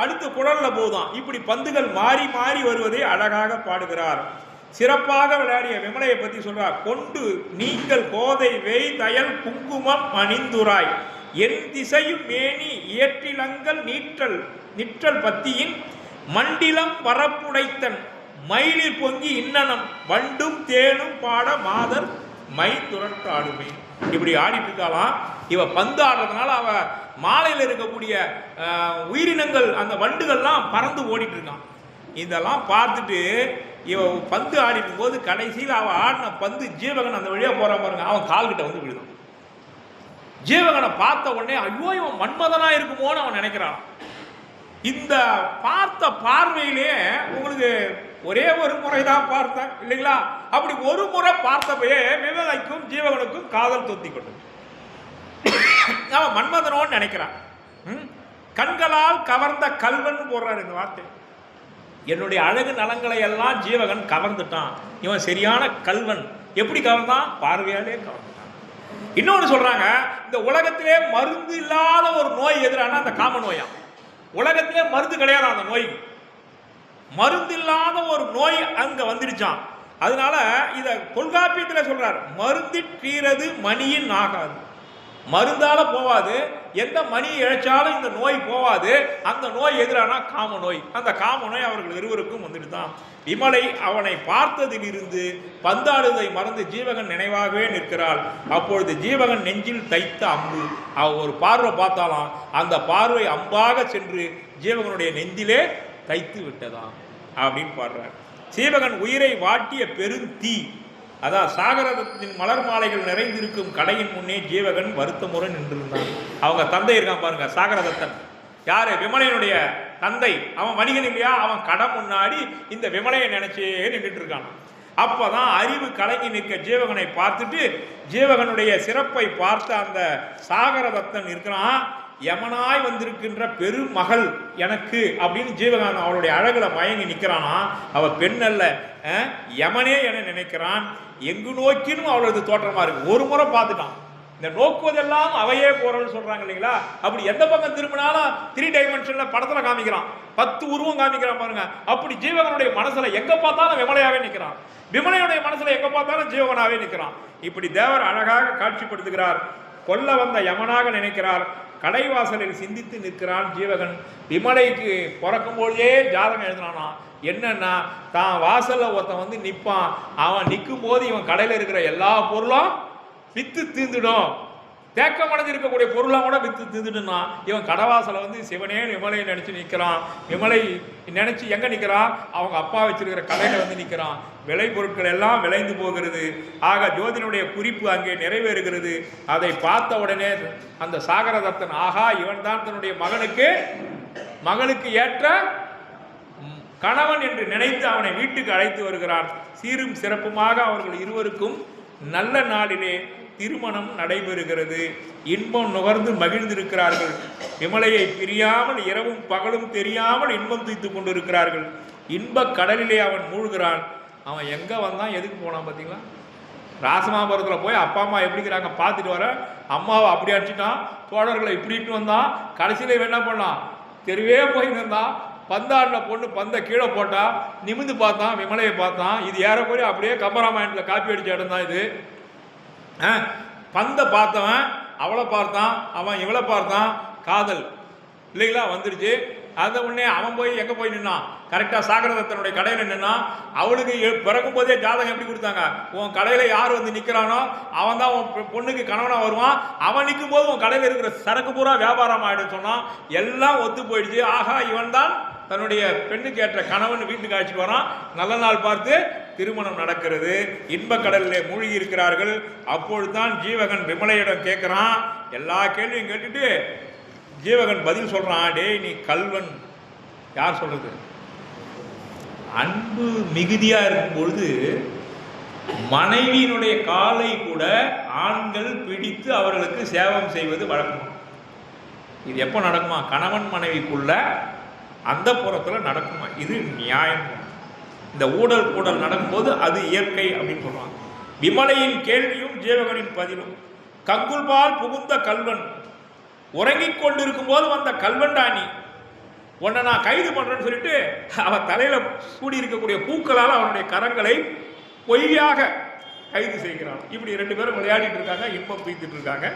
அடுத்து குடல்ல போதும். இப்படி பந்துகள் மாறி மாறி வருவதை அழகாக பாடுகிறார். சிறப்பாக விளையாடிய விமலையை பத்தி சொல்றார். கொண்டு நீங்கள் கோதை வேய் தயல் குங்குமம் அணிந்துராய், என் திசையும் மேனி இயற்றிலங்கள் நிற்றல் பத்தியின் மண்டிலம் வரப்புடைத்தன், மயிலில் பொங்கி இன்னனம் வண்டும் தேனும் பாட மாதர் மை துரட்டாடுமே. இப்படி ஆடிட்டு இருக்காளாம். இவ பந்து ஆடுறதுனால அவ மாலையில் இருக்கக்கூடிய உயிரினங்கள் அந்த வண்டுகள்லாம் பறந்து ஓடிட்டு இருக்கான். இதெல்லாம் பார்த்துட்டு இவ பந்து ஆடிட்டு போது கடைசியில் அவ ஆடின பந்து ஜீவகன் அந்த வழியா போற பாருங்க, அவன் கால்கிட்ட வந்து விழுதான். ஜீவகனை பார்த்த உடனே ஐயோ இவன் மன்மதனா இருக்குமோன்னு அவன் நினைக்கிறான். இந்த பார்த்த பார்வையிலே உங்களுக்கு ஒரே ஒரு முறைதான் பார்த்தேன் இல்லைங்களா? அப்படி ஒரு முறை பார்த்தப்பயே விமலைக்கும் ஜீவகனுக்கும் காதல் தொத்தி கொண்டது. அவன் மன்மதனோன்னு நினைக்கிறான். கண்களால் கவர்ந்த கல்வன் போடுறாரு இந்த வார்த்தை. என்னுடைய அழகு நலங்களை எல்லாம் ஜீவகன் கவர்ந்துட்டான். இவன் சரியான கல்வன். எப்படி கவர்ந்தான்? பார்வையாலே கவர்ந்தான். இன்னொன்று சொல்றாங்க, இந்த உலகத்திலே மருந்து இல்லாத ஒரு நோய் எதிரான அந்த காம நோயா. உலகத்திலே மருந்து கிடையாது அந்த நோய். மருந்து இல்லாத ஒரு நோய் அங்க வந்துடுச்சான். அதனால இத தொல்காப்பியத்தில் சொல்றார், மருந்திற்றீரது மணியின் ஆகாது. மருந்தால போவாது, எந்த மணி இழைச்சாலும் இந்த நோய் போவாது. அந்த நோய் எதிரான காம நோய். அந்த காம நோய் அவர்கள் இருவருக்கும் வந்துட்டு தான். விமலை அவனை பார்த்ததிலிருந்து பந்தாடுதை மறந்து ஜீவகன் நினைவாகவே நிற்கிறாள். அப்பொழுது ஜீவகன் நெஞ்சில் தைத்த அம்பு. அவ ஒரு பார்வை பார்த்தாலாம், அந்த பார்வை அம்பாக சென்று ஜீவகனுடைய நெஞ்சிலே தைத்து விட்டதாம் அப்படின்னு பாடுறார். ஜீவகன் உயிரை வாட்டிய பெருந்தீ, அதான் சாகரதத்தின் மலர் மாலைகள் நிறைந்திருக்கும் கடையின் முன்னே ஜீவகன் வருத்தமுறை நின்றிருந்தான். அவங்க தந்தை இருக்கான் பாருங்க, சாகரதத்தன். யாரு? விமலையனுடைய தந்தை. அவன் வணிகன் இல்லையா? அவன் கடை முன்னாடி இந்த விமலையை நினைச்சே நின்றுட்டு இருக்கான். அப்பதான் அறிவு கலங்கி நிற்க ஜீவகனை பார்த்துட்டு ஜீவகனுடைய சிறப்பை பார்த்த அந்த சாகரதத்தன் இருக்கிறான். யமனாய் வந்திருக்கின்ற பெருமகள் எனக்கு அப்படின்னு ஜீவகன் அவளுடைய அழகுல மயங்கி நிற்கிறானா. அவ பெண் அல்ல, யமனே என நினைக்கிறான். எங்கு நோக்கினும் அவளது தோற்றமா இருக்கு. ஒரு முறை பார்த்துட்டான். இந்த நோக்குவதெல்லாம் அவையே போறன்னு சொல்றாங்க இல்லைங்களா? அப்படி எந்த பக்கம் திரும்பினாலும் 3 டைமென்ஷன்ல படத்துல காமிக்கிறான், 10 உருவம் காமிக்கிறான் பாருங்க. அப்படி ஜீவகனுடைய மனசுல எங்க பார்த்தாலும் விமலையாவே நிற்கிறான். விமலையுடைய மனசுல எங்க பார்த்தாலும் ஜீவகனாவே நிற்கிறான். இப்படி தேவர் அழகாக காட்சிப்படுத்துகிறார். கொல்ல வந்த யமனாக நினைக்கிறார். கடைவாசலில் சிந்தித்து நிற்கிறான் ஜீவகன். விமலைக்கு பிறக்கும் பொழுதே ஜாதகம் எழுதினானா. என்னன்னா, தான் வாசல்ல ஒருத்தன் வந்து நிற்பான். அவன் நிற்கும் போது இவன் கடையில் இருக்கிற எல்லா பொருளும் வித்து தீர்ந்துடும். தேக்கம் அடைஞ்சிருக்கக்கூடிய பொருளாக கூட வித்து தீர்ந்துடுனா. இவன் கடவாசலை வந்து சிவனே விமலையை நினைச்சு நிற்கிறான். விமலை நினைச்சு எங்க நிற்கிறான்? அவங்க அப்பா வச்சிருக்கிற கடையில வந்து நிற்கிறான். விளை பொருட்கள் எல்லாம் விளைந்து போகிறது. ஆக ஜோதினுடைய குறிப்பு அங்கே நிறைவேறுகிறது. அதை பார்த்த உடனே அந்த சாகரதத்தன், ஆகா இவன் தான் தன்னுடைய மகளுக்கு ஏற்ற கணவன் என்று நினைத்து அவனை வீட்டுக்கு அழைத்து வருகிறான். சீரும் சிறப்புமாக அவர்கள் இருவருக்கும் நல்ல நாளிலே திருமணம் நடைபெறுகிறது. இன்பம் நுகர்ந்து மகிழ்ந்திருக்கிறார்கள். விமலையை பிரியாமல் இரவும் பகலும் தெரியாமல் இன்பம் துய்த்துக் கொண்டிருக்கிறார்கள். இன்பக் கடலிலே அவன் மூழ்கிறான். அவன் எங்கே வந்தான், எதுக்கு போனான் பார்த்தீங்களா? ராசமாபுரத்தில் போய் அப்பா அம்மா எப்படிங்கிறாங்க பார்த்துட்டு வர, அம்மாவை அப்படி அடிச்சுட்டான், தோழர்களை இப்படிட்டு வந்தான். கடைசியில் என்ன பண்ணான், தெருவே போய் நின்றான். பந்தாடில் பொண்ணு பந்தை கீழே போட்டா, நிமிந்து பார்த்தான், விமலையை பார்த்தான். இது ஏறக்குறைய அப்படியே கம்பராமாயணத்தில் காப்பி அடித்த இடம் தான் இது. பந்தை பார்த்தவன் அவளை பார்த்தான், அவன் இவளை பார்த்தான். காதல் இல்லைங்களா வந்துடுச்சு. அதை உடனே அவன் போய் எங்கே போய் நின்னான், கரெக்டாக சாகரதத்தனுடைய கடையில் நின்னான். அவளுக்கு பிறக்கும் போதே ஜாதகம் எப்படி கொடுத்தாங்க, உன் கடையில் யார் வந்து நிற்கிறானோ அவன் தான் உன் பொண்ணுக்கு கணவனாக வருவான். அவன் நிற்கும் போது உன் கடையில் இருக்கிற சரக்கு பூரா வியாபாரம் ஆகிடும் சொன்னான். எல்லாம் ஒத்து போயிடுச்சு. ஆகா, இவன் தான் தன்னுடைய பெண்ணுக்கு ஏற்ற கணவன் வீட்டுக்கு அழைச்சிட்டு வரான். நல்ல நாள் பார்த்து திருமணம் நடக்கிறது. இன்பக்கடலிலே மூழ்கி இருக்கிறார்கள். அப்பொழுதுதான் ஜீவகன் விமலையிடம் கேட்குறான். எல்லா கேள்வியும் கேட்டுட்டு ஜீவகன் பதில் சொல்றான். டேய், நீ கல்வன். யார் சொல்றது? அன்பு மிகுதியா இருக்கும் பொழுது மனைவியினுடைய காலை கூட ஆண்கள் பிடித்து அவர்களுக்கு சேவம் செய்வது வழக்கம். இது எப்போ நடக்குமா? கணவன் மனைவிக்குள்ள அந்த புறத்தில் நடக்குமா? இது நியாயம். இந்த ஊடல் கூடல் நடக்கும்போது அது இயற்கை அப்படின்னு சொல்லுவாங்க. விமலையின் கேள்வியும் ஜீவகனின் பதிலும். கங்குல்பால் புகுந்த கல்வன், உறங்கிக் கொண்டிருக்கும் போது வந்த கல்வண்டாணி, உன்னை நான் கைது பண்றேன்னு சொல்லிட்டு அவன் தலையில சூடி இருக்கக்கூடிய பூக்களால் அவனுடைய கரங்களை பொய்யாக கைது செய்கிறான். இப்படி ரெண்டு பேரும் விளையாடிட்டு இருக்காங்க, இன்பம் பீத்துட்டு இருக்காங்க.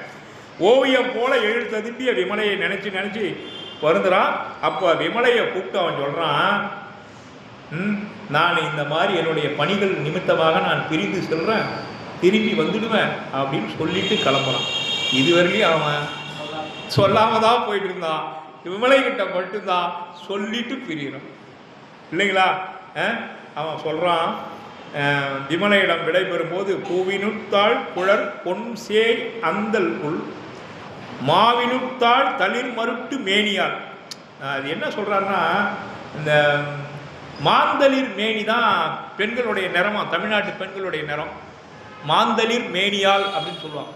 ஓவியம் போல எழுத்ததிண்டிய விமலையை நினைச்சு நினைச்சு வருந்துறான். அப்போ விமலையை கூப்பிட்டு அவன் சொல்றான், நான் இந்த மாதிரி என்னுடைய பணிகள் நிமித்தமாக நான் பிரிந்து செல்றேன், திரும்பி வந்துடுவேன் அப்படின்னு சொல்லிட்டு கிளம்புறான். இதுவரையிலையும் அவன் சொல்லாம தான் போயிட்டு இருந்தான். விமலை கிட்ட மட்டும்தான் சொல்லிட்டு பிரிகிறான் இல்லைங்களா? அவன் சொல்றான், விமலையிடம் விடைபெறும் போது பூவினுத்தாள் குழற் பொன் சேய் அந்தல் புல் மாவினுத்தாள் தளிர் மருட்டு மேனியால். அது என்ன சொல்றாருன்னா, இந்த மாந்தளிர் மேனி தான் பெண்களுடைய நிறமா, தமிழ்நாட்டு பெண்களுடைய நிறம் மாந்தளிர் மேனியால் அப்படின்னு சொல்லுவாங்க.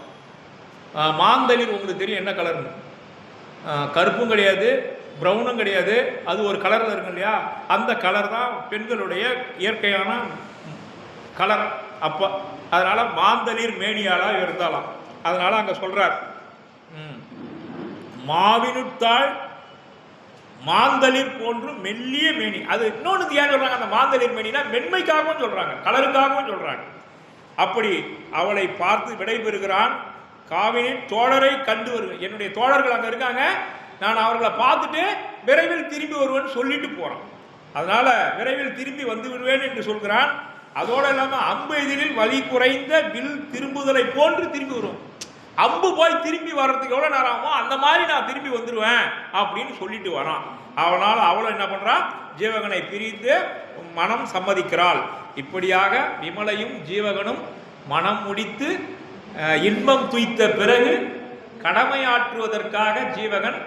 மாந்தளிர் உங்களுக்கு தெரியும் என்ன கலர்னு? கருப்பும் கிடையாது, ப்ரௌனும் கிடையாது, அது ஒரு கலரில் இருக்கு இல்லையா? அந்த கலர் தான் பெண்களுடைய இயற்கையான கலர். அப்போ அதனால் மாந்தளிர் மேனியாலாக இருந்தாலாம். அதனால் அங்கே சொல்கிறார், மாவினுத்தாள் மாந்தளிர் போன்று மெல்லிய மேனி. அது இன்னொன்று ஏன் சொல்கிறாங்க, அந்த மாந்தளிர் மேனினா மென்மைக்காகவும் சொல்கிறாங்க, கலருக்காகவும் சொல்கிறாங்க. அப்படி அவளை பார்த்து விடைபெறுகிறான். காவினின் தோழரை கண்டு வருவேன், என்னுடைய தோழர்கள் அங்கே இருக்காங்க, நான் அவர்களை பார்த்துட்டு விரைவில் திரும்பி வருவேன்னு சொல்லிட்டு போகிறான். அதனால் விரைவில் திரும்பி வந்து விடுவேன் என்று சொல்கிறான். அதோடு இல்லாமல் அம்பு எதிரில் வலி குறைந்த வில் திரும்புதலை போன்று திரும்பி வருவோம். அம்பு போய் திரும்பி வர்றதுக்கு எவ்வளோ நேரம் ஆகுமோ அந்த மாதிரி நான் திரும்பி வந்துடுவேன் அப்படின்னு சொல்லிட்டு வரான். அவனால் அவளை என்ன பண்ணுறான், ஜீவகனை பிரித்து மனம் சம்மதிக்கிறாள். இப்படியாக விமலையும் ஜீவகனும் மனம் முடித்து இன்பம் துய்த்த பிறகு கடமையாற்றுவதற்காக ஜீவகன்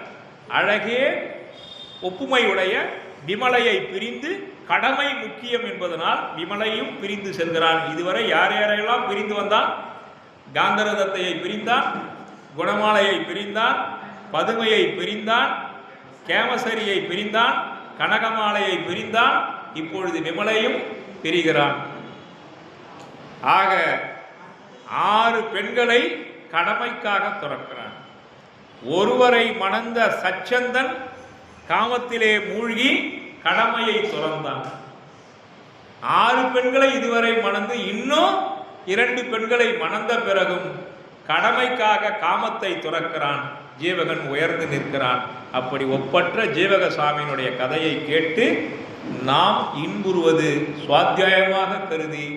அழகே ஒப்புமையுடைய விமலையை பிரிந்து, கடமை முக்கியம் என்பதனால் விமலையும் பிரிந்து செல்கிறான். இதுவரை யார் யாரெல்லாம் பிரிந்து வந்தான்? காந்தரதத்தையை பிரிந்தான், குணமாலையை பிரிந்தான், பதுமையை பிரிந்தான், கேமசரியை பிரிந்தான், கனகமாலையை பிரிந்தான். இப்பொழுது விமலையும் பிரிகிறான். ஆக 6 பெண்களை கடமைக்காக துறக்கிறான். ஒருவரை மணந்த சச்சந்தன் காமத்திலே மூழ்கி கடமையை துறந்தான். 6 பெண்களை இதுவரை மணந்து இன்னும் 2 பெண்களை மணந்த பிறகும் கடமைக்காக காமத்தை துறக்கிறான். ஜீவகன் உயர்ந்து நிற்கிறான். அப்படி ஒப்பற்ற ஜீவக சாமியினுடைய கதையை கேட்டு நாம் இன்புறுவது சுவாத்தியாயமாக கருதி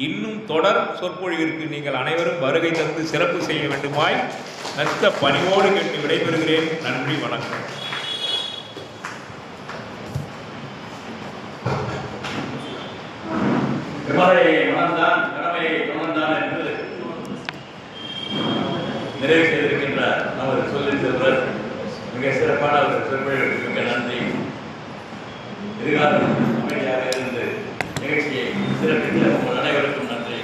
இன்னும் தொடர் சொற்பொழிவிற்கு நீங்கள் அனைவரும் வருகை தந்து சிறப்பு செய்ய வேண்டுமாய் நஷ்ட பணிவோடு கேட்டு விடைபெறுகிறேன். நன்றி, வணக்கம். விமலையை மணந்தான், கடமையை துறந்தான் என்று நிறைவு செய்திருக்கின்றார் நமது சொல்லி செல்வர். மிக சிறப்பான ஒரு சொற்பொழிவுக்கு மிக நன்றி. எதிர்காலம் அமைதியாக இருந்து நிகழ்ச்சியை சிறப்பித்த உங்கள் அனைவருக்கும் நன்றி.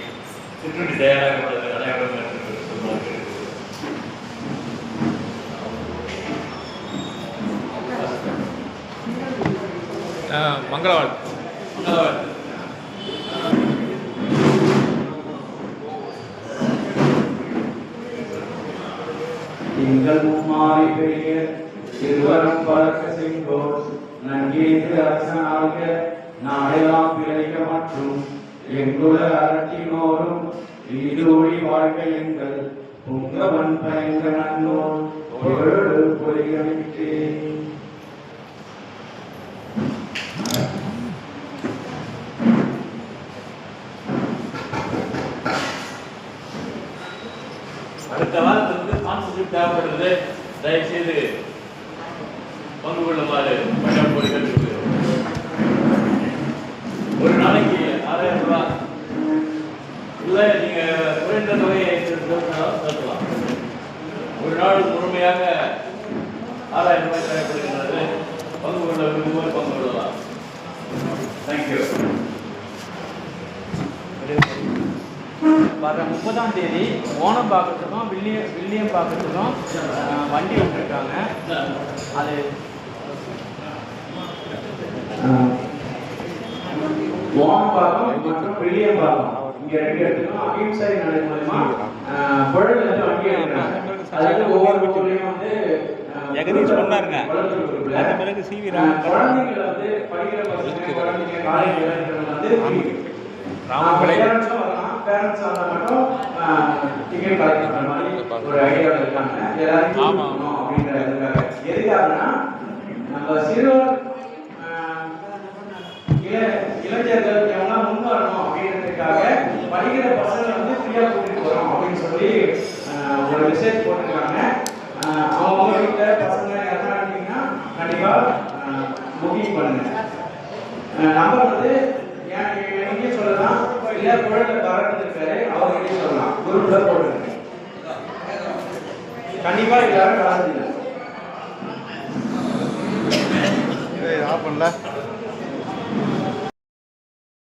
சிற்றுண்டி தயாராக உள்ளது, அனைவரும் நன்றி சொல்வார். மங்களவாழ்த்து. மங்களவாழ்த்து. திங்கள் மும்மாறி பெரிய இருவரும் பழக்க செய்வோர் நன்கேது அரசனாக நாடெல்லாம் பிழைக்க மற்றும் எங்குல அரட்டினோரும் ஈடோடி வாழ்க்கை எங்கள் புங்கவன் பயங்க நன்னோர் பொருளு பொறிகளித்தே. அடுத்த வாரத்திலிருந்து ஸ்பான்சர்ஷிப் தேவைப்படுறது தயவுசெய்து பங்கு கொள்ளுமாறு பட்டம் போய் கேட்டுக்கொள்கிறோம். ஒரு நாளைக்கு 6000 ரூபாய் இல்லை, நீங்கள் குறைந்த தொகையை செலுத்தலாம். ஒரு நாள் முழுமையாக 6000 ரூபாய் தேவைப்படுகின்றது. பங்கு கொள்ள விரும்புவோர் பங்கு கொள்ளலாம். தேங்க்யூ. வர 30ஆம் தேதி ஓணம் பார்க்கறதுக்கும் வில்லியம் பார்க்கறதுக்கும் வண்டி விட்டுருக்காங்க. அது ஓணம்பாக்கம் மற்றும் வில்லியம்பாக்கம் இங்க 2 இடத்துக்கும் அகிம்சை நடை மூலமா புழல் வந்து வண்டி எடுக்கிறாங்க. அதுக்கு ஒவ்வொரு ஊர்லயும் வந்து ஜெகதீஷ் சொன்னாருங்க. அது பிறகு சிவி குழந்தைகள் வந்து படிக்கிற பசங்க குழந்தைங்க காலேஜ் வந்து பேரண்ட்ஸ் வந்தா மட்டும் டிக்கெட் கலெக்ட் பண்ற மாதிரி ஒரு ஐடியா இருக்காங்க. எல்லாரும் அப்படின்றதுக்காக எதுக்காகனா நம்ம சிறுவர் இளைஞர்கள் எவனா முன் வரணும் அப்படின்றதுக்காக படிக்கிற பசங்களை வந்து ஃப்ரீயா கூட்டிட்டு போறோம் அப்படின்னு சொல்லி ஒரு மெசேஜ் போட்டிருக்காங்க. அவங்க வீட்டில் பசங்க யாருன்னா இருந்தீங்கன்னா கண்டிப்பா புக்கிங் பண்ணுங்க. நம்பர் வந்து எங்கேயும் சொல்லலாம், இல்ல குழந்தை பறந்து இருக்காரு அவர்கிட்டயும் சொல்லலாம். குரூப்ல போட்டுருங்க. கண்டிப்பா எல்லாரும் கலந்துங்க. ஆஃப் பண்ணல.